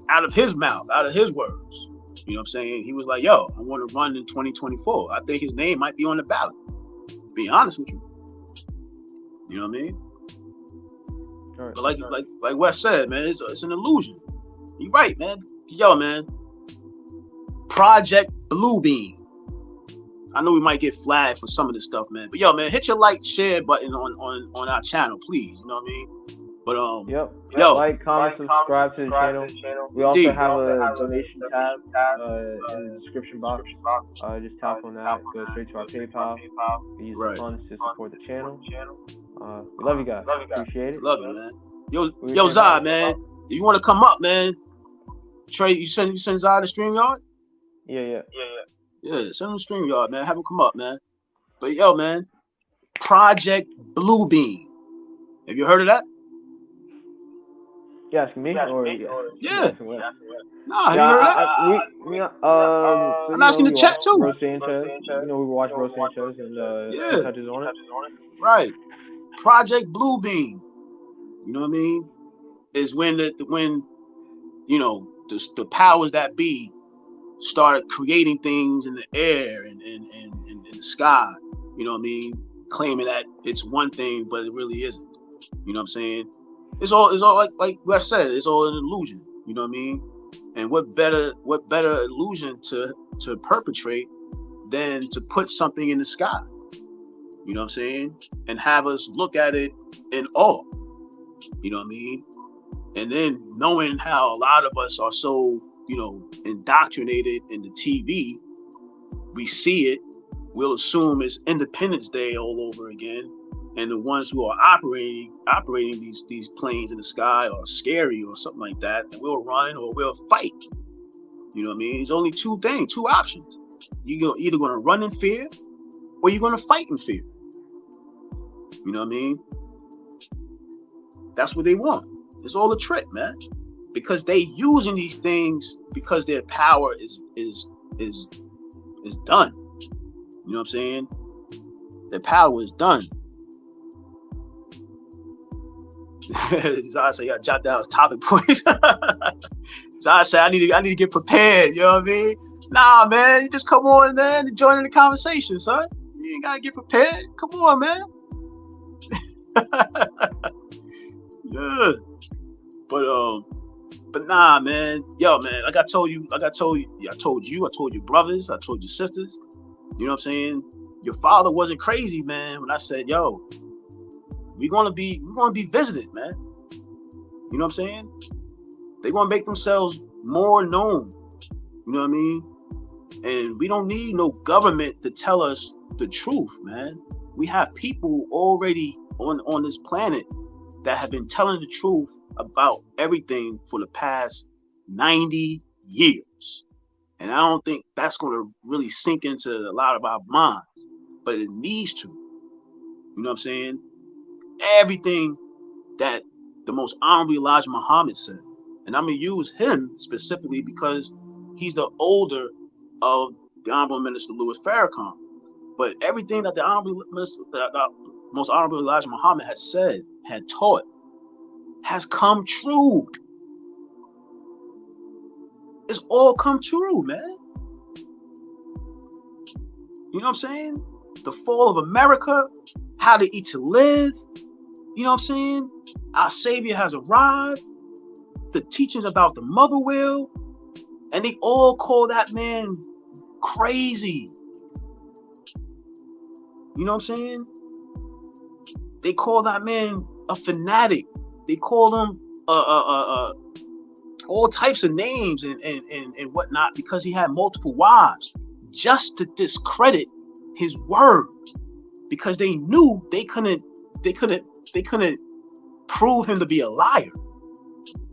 Out of his mouth, out of his words. You know what I'm saying? He was like, yo, I want to run in 2024. I think his name might be on the ballot. To be honest with you. You know what I mean? Right, but like Wes said, man, it's an illusion. You're right, man. Yo, man. Project Bluebeam. I know we might get flagged for some of this stuff, man. But yo, man, hit your like, share button on our channel, please. You know what I mean? But Yo, like, comment, subscribe to the channel. We also have a donation tab in the description box. Just tap on that, go straight to our PayPal. We use the funds to support the channel. We love you guys. Appreciate it. Love you, man. Yo, Zai, man. If you want to come up, man. Trey, you send Zai to StreamYard? Yeah, send him to StreamYard, man. Have him come up, man. But yo, man, Project Bluebeam. Have you heard of that? You asking me? Yeah. No, have you heard of that? I'm asking the chat too. Rose Sanchez. You know, we were watching Rose Sanchez and touches on it. Right. Project Bluebeam. You know what I mean? Is when you know, the powers that be started creating things in the air and in the sky. You know what I mean? Claiming that it's one thing, but it really isn't. You know what I'm saying? It's all like Wes said, it's all an illusion. You know what I mean? And what better illusion to perpetrate than to put something in the sky? You know what I'm saying? And have us look at it in awe. You know what I mean? And then knowing how a lot of us are so indoctrinated in the TV. We see it. We'll assume it's Independence Day all over again, and the ones who are operating these planes in the sky are scary or something like that, and we'll run or we'll fight. You know what I mean? There's only two options. You're either going to run in fear or you're going to fight in fear. You know what I mean? That's what they want. It's all a trick, man. Because they using these things because their power is done. You know what I'm saying? Their power is done. Zai said, "Yeah, jot down his topic points." Zai said, "I need to get prepared." You know what I mean? Nah, man, you just come on, man, and join in the conversation, son. You ain't gotta get prepared. Come on, man. Yeah. But nah, man. Yo, man, like I told you, I told your brothers, I told your sisters. You know what I'm saying? Your father wasn't crazy, man, when I said, yo, we're gonna be visited, man. You know what I'm saying? They're gonna make themselves more known. You know what I mean? And we don't need no government to tell us the truth, man. We have people already on this planet that have been telling the truth about everything for the past 90 years. And I don't think that's going to really sink into a lot of our minds, but it needs to. You know what I'm saying? Everything that the most honorable Elijah Muhammad said. And I'm going to use him specifically because he's the older of the Honorable Minister Louis Farrakhan. But everything that the most honorable Elijah Muhammad had said, had taught, has come true. It's all come true, man. You know what I'm saying? The fall of America, how to eat to live. You know what I'm saying? Our Savior has arrived. The teachings about the mother will. And they all call that man crazy. You know what I'm saying? They call that man a fanatic. They call him all types of names and whatnot because he had multiple wives, just to discredit his word, because they knew they couldn't prove him to be a liar.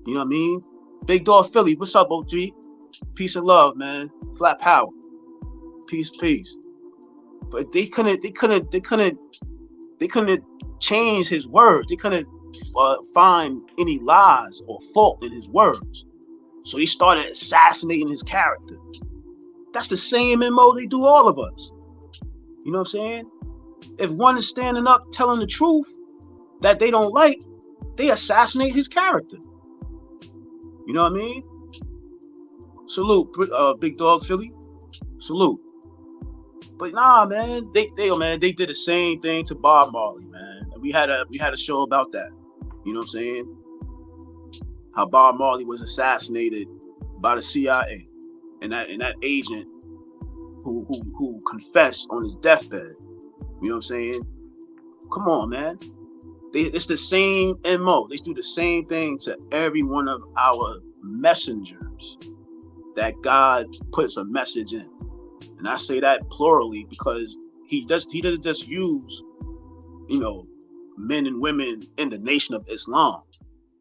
You know what I mean? Big Dog Philly, what's up, OG? Peace and love, man. Flat power. Peace. But they couldn't change his words. They couldn't find any lies or fault in his words. So he started assassinating his character. That's the same MO they do all of us. You know what I'm saying? If one is standing up telling the truth that they don't like, they assassinate his character. You know what I mean? Salute, Big Dog Philly. Salute. But nah, man, they did the same thing to Bob Marley, man. And we had a show about that. You know what I'm saying? How Bob Marley was assassinated by the CIA, and that agent who confessed on his deathbed. You know what I'm saying? Come on, man. It's the same MO. They do the same thing to every one of our messengers that God puts a message in. And I say that plurally because he doesn't just use, men and women in the Nation of Islam.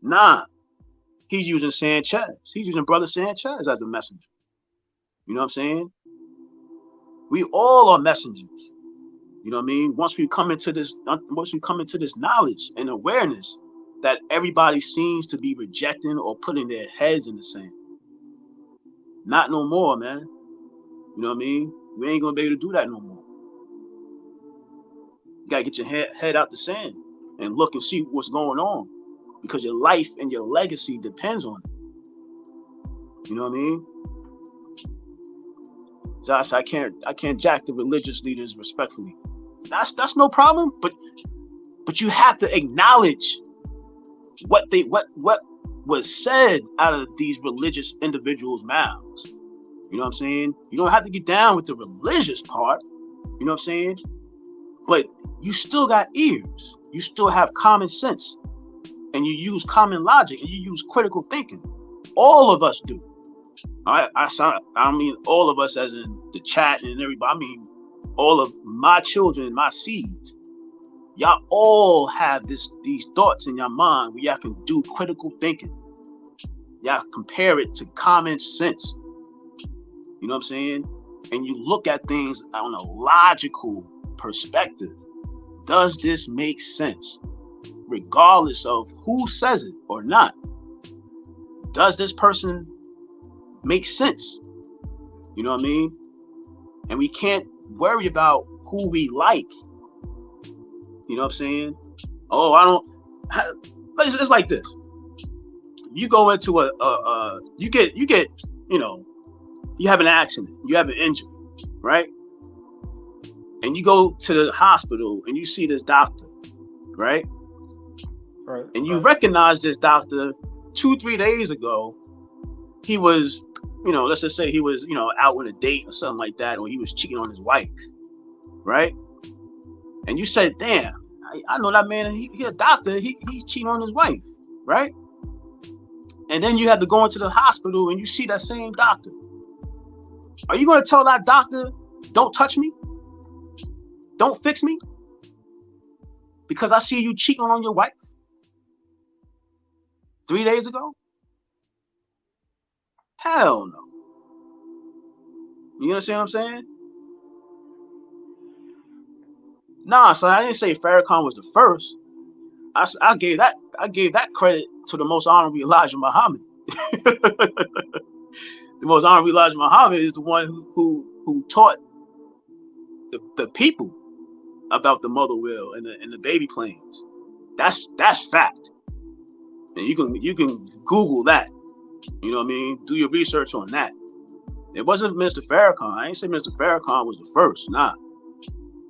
Nah, he's using Sanchez. He's using Brother Sanchez as a messenger. You know what I'm saying? We all are messengers. You know what I mean? Once we come into this knowledge and awareness that everybody seems to be rejecting or putting their heads in the sand. Not no more, man. You know what I mean? We ain't gonna be able to do that no more. You gotta get your head out the sand and look and see what's going on, because your life and your legacy depends on it. You know what I mean? Josh, I can't jack the religious leaders respectfully. That's no problem, but you have to acknowledge what was said out of these religious individuals' mouths. You know what I'm saying? You don't have to get down with the religious part. You know what I'm saying? But you still got ears. You still have common sense. And you use common logic and you use critical thinking. All of us do. I mean all of us, as in the chat and everybody. I mean all of my children, my seeds. Y'all all have these thoughts in your mind where y'all can do critical thinking. Y'all compare it to common sense. You know what I'm saying? And you look at things on a logical perspective. Does this make sense? Regardless of who says it or not. Does this person make sense? You know what I mean? And we can't worry about who we like. You know what I'm saying? Oh, I don't. It's like this. You go into you get, you know, you have an accident, you have an injury, right? And you go to the hospital and you see this doctor, right? Right. And you recognize this doctor 2-3 days ago. He was, you know, let's just say he was, you know, out on a date or something like that, or he was cheating on his wife, right? And you said, damn, I know that man, he a doctor, he's cheating on his wife, right? And then you have to go into the hospital and you see that same doctor. Are you going to tell that doctor, don't touch me? Don't fix me? Because I see you cheating on your wife 3 days ago? Hell no. You understand what I'm saying? Nah, son, I didn't say Farrakhan was the first. I gave that credit to the most honorable Elijah Muhammad. The most honorable Elijah Muhammad is the one who taught the people about the mother wheel and the baby planes. That's fact. And you can Google that. You know what I mean? Do your research on that. It wasn't Mr. Farrakhan. I ain't say Mr. Farrakhan was the first, nah.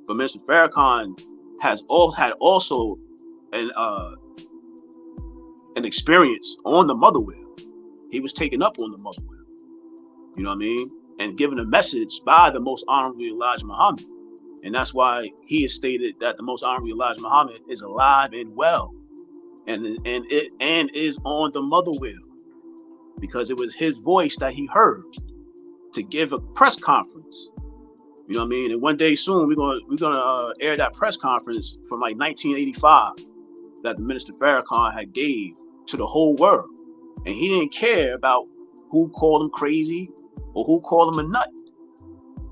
But Mr. Farrakhan had also an experience on the mother wheel. He was taken up on the mother wheel. You know what I mean? And given a message by the most honorable Elijah Muhammad. And that's why he has stated that the most honorable Elijah Muhammad is alive and well, and is on the mother wheel, because it was his voice that he heard to give a press conference. You know what I mean? And one day soon we're gonna air that press conference from like 1985 that the Minister Farrakhan had gave to the whole world, and he didn't care about who called him crazy or who called him a nut.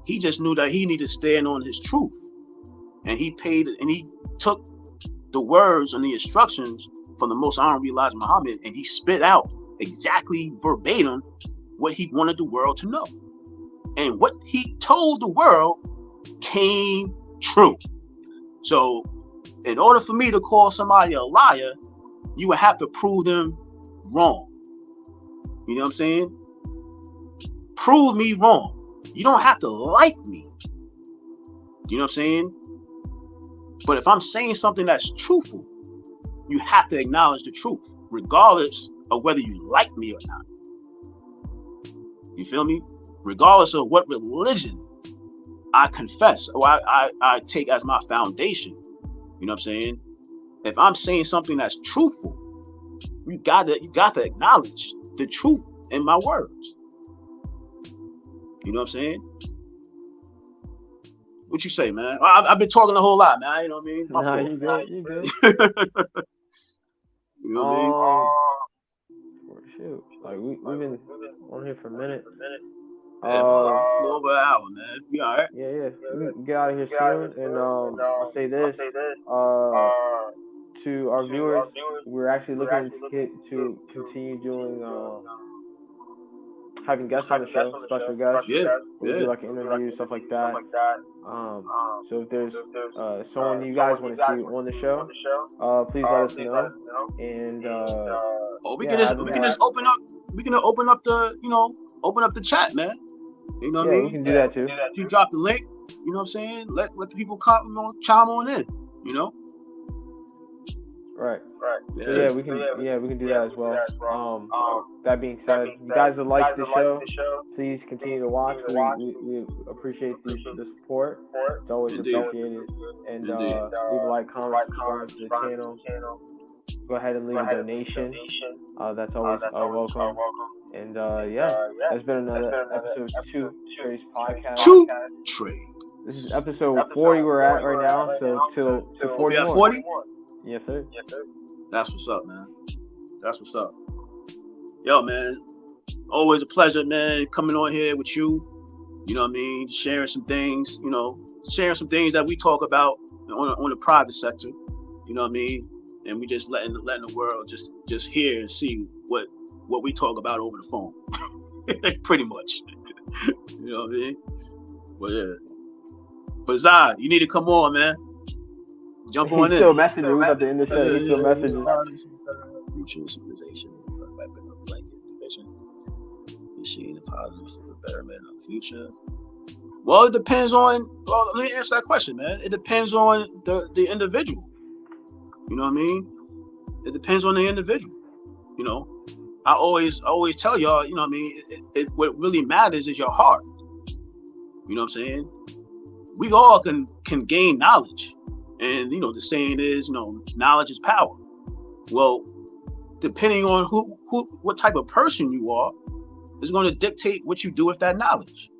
He just knew that he needed to stand on his truth, and he took the words and the instructions from the most honorable Elijah Muhammad, and he spit out exactly verbatim what he wanted the world to know. And what he told the world came true. So in order for me to call somebody a liar, you would have to prove them wrong. You know what I'm saying? Prove me wrong. You don't have to like me. You know what I'm saying? But if I'm saying something that's truthful, you have to acknowledge the truth, regardless of whether you like me or not. You feel me? Regardless of what religion I confess or I take as my foundation. You know what I'm saying? If I'm saying something that's truthful, you got to acknowledge the truth in my words. You know what I'm saying? What you say, man? I've been talking a whole lot, man. You know what I mean? Nah, you good. You good. You know what I mean? Shoot, like we've been on here for a minute. Yeah, a little over an hour, man. You all right? Yeah. We can get out of here soon, and I'll say this to our viewers: we're actually looking to continue doing having guests on the show, special guests. We'll do like an interview, stuff like that. So if there's someone you guys want to see on the show, please let us know. And we can just open up the chat, man. You know what I mean? We can do that too. You drop the link, you know what I'm saying? Let the people chime on in, you know? Right. So we can do that as well. That being said, if you guys would like the show, please continue to watch. We appreciate the support. It's always appreciated. And leave a like, comment, subscribe to the channel. Go ahead and leave a donation. That's always welcome. And that's been another episode 2 Treys podcast. 2 Treys. This is episode 40 we're at right now, so till 40 we at more. 40? Yes, sir. That's what's up, man. That's what's up. Yo, man, always a pleasure, man, coming on here with you. You know what I mean? Sharing some things, that we talk about on the private sector. You know what I mean? And we just letting the world just hear and see what we talk about over the phone. Pretty much. You know what I mean? But yeah. But Zod, you need to come on, man. Jump on in. He's still messaging. We got to end the show. He's still messaging. Future civilization, blanket division. Machine and positive for the betterment of the future. Well, it depends on. Well, let me answer that question, man. It depends on the individual. You know what I mean? It depends on the individual. You know, I always tell y'all. You know what I mean? What really matters is your heart. You know what I'm saying? We all can gain knowledge, and the saying is, knowledge is power. Well, depending on what type of person you are, is going to dictate what you do with that knowledge.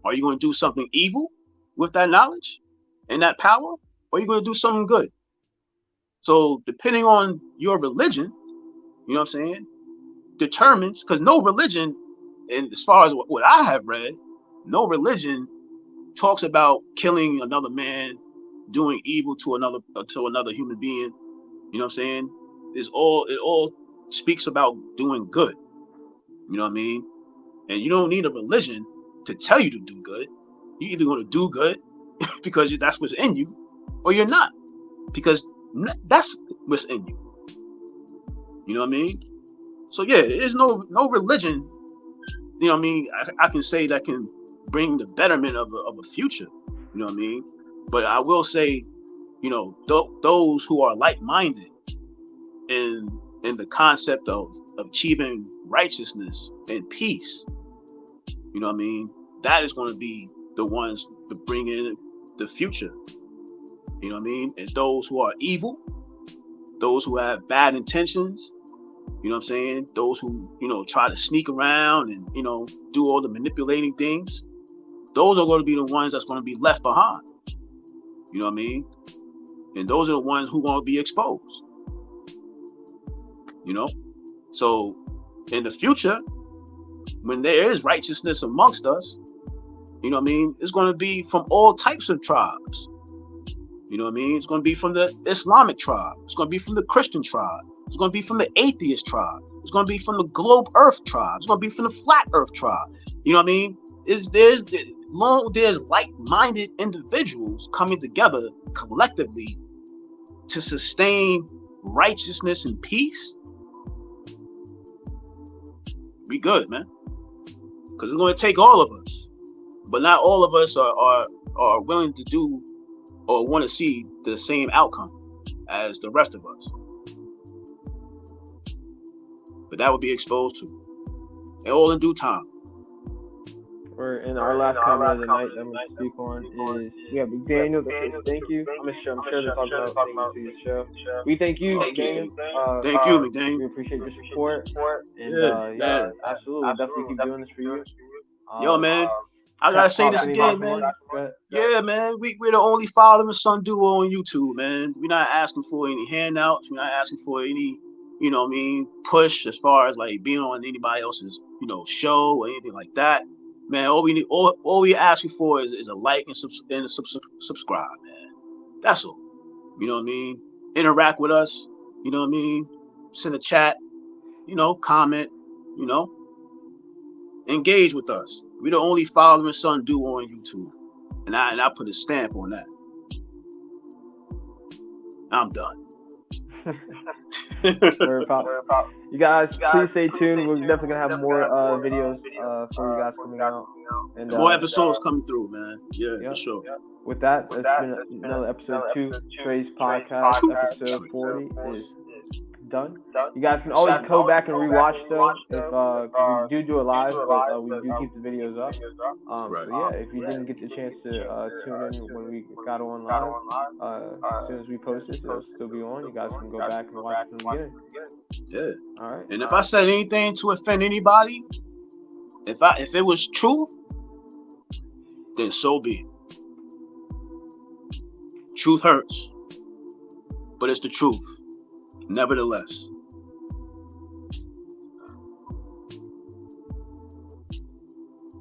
Are you going to do something evil with that knowledge and that power, or are you going to do something good? So depending on your religion, you know what I'm saying, determines, because no religion, and as far as what I have read, no religion talks about killing another man, doing evil to another human being. You know what I'm saying? It all speaks about doing good. You know what I mean? And you don't need a religion to tell you to do good. You're either going to do good because that's what's in you, or you're not, because that's what's in you. You know what I mean? So yeah, there's no religion. You know what I mean? I can say that can bring the betterment of a future. You know what I mean? But I will say, those who are like-minded in the concept of achieving righteousness and peace, you know what I mean, that is going to be the ones to bring in the future. You know what I mean? And those who are evil, those who have bad intentions, you know what I'm saying, those who try to sneak around and do all the manipulating things, those are going to be the ones that's going to be left behind. You know what I mean? And those are the ones who are going to be exposed. So in the future, when there is righteousness amongst us, you know what I mean, it's going to be from all types of tribes. You know what I mean? It's going to be from the Islamic tribe. It's going to be from the Christian tribe. It's going to be from the atheist tribe. It's going to be from the globe earth tribe. It's going to be from the flat earth tribe. You know what I mean? There's like-minded individuals coming together collectively to sustain righteousness and peace. We good, man. Because it's going to take all of us. But not all of us are willing to do or want to see the same outcome as the rest of us. But that will be exposed to. And all in due time. We're in our last comment of the night that I'm going to speak on is we have Daniel that says thank you. I'm sure they're talking about to your show. We thank you, Daniel. Thank you, McDaniel. We appreciate your support. And absolutely, definitely keep doing this for you. Yo, man, I gotta say this again, man. Yeah, man, we're the only father and son duo on YouTube, man. We're not asking for any handouts. We're not asking for any, push as far as like being on anybody else's, show or anything like that. Man, all we asking for is a like and subscribe, man. That's all. You know what I mean? Interact with us. You know what I mean? Send a chat. Comment. Engage with us. We're the only father and son duo on YouTube, and I put a stamp on that. I'm done. You guys, please stay tuned. We're definitely gonna have more videos for you guys coming out, and more episodes coming through, man. Yeah, for sure. With that, it's been another episode 2 Treys podcast. Episode 40 is done. You guys can always go back and rewatch though, if cause we do a live, but we do keep the videos up. Right. So yeah, if you didn't get the chance to tune in when we got on live, as soon as we post this, it'll still be on. You guys can go back and watch it from the beginning. Yeah. All right. And if I said anything to offend anybody, if it was truth, then so be it. Truth hurts, but it's the truth. Nevertheless.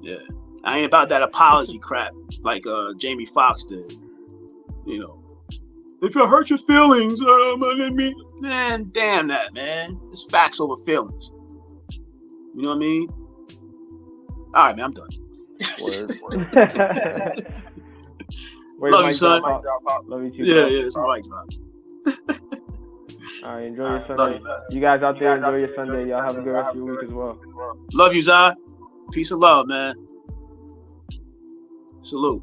Yeah. I ain't about that apology crap like Jamie Foxx did. You know. If it hurt your feelings, man, damn that, man. It's facts over feelings. You know what I mean? All right, man, I'm done. Word. Love you, son. Love you too. Yeah, it's my mic drop. All right, enjoy your Sunday. You guys out there, enjoy your Sunday. Y'all have a good rest of your week as well. Love you, Zai. Peace and love, man. Salute.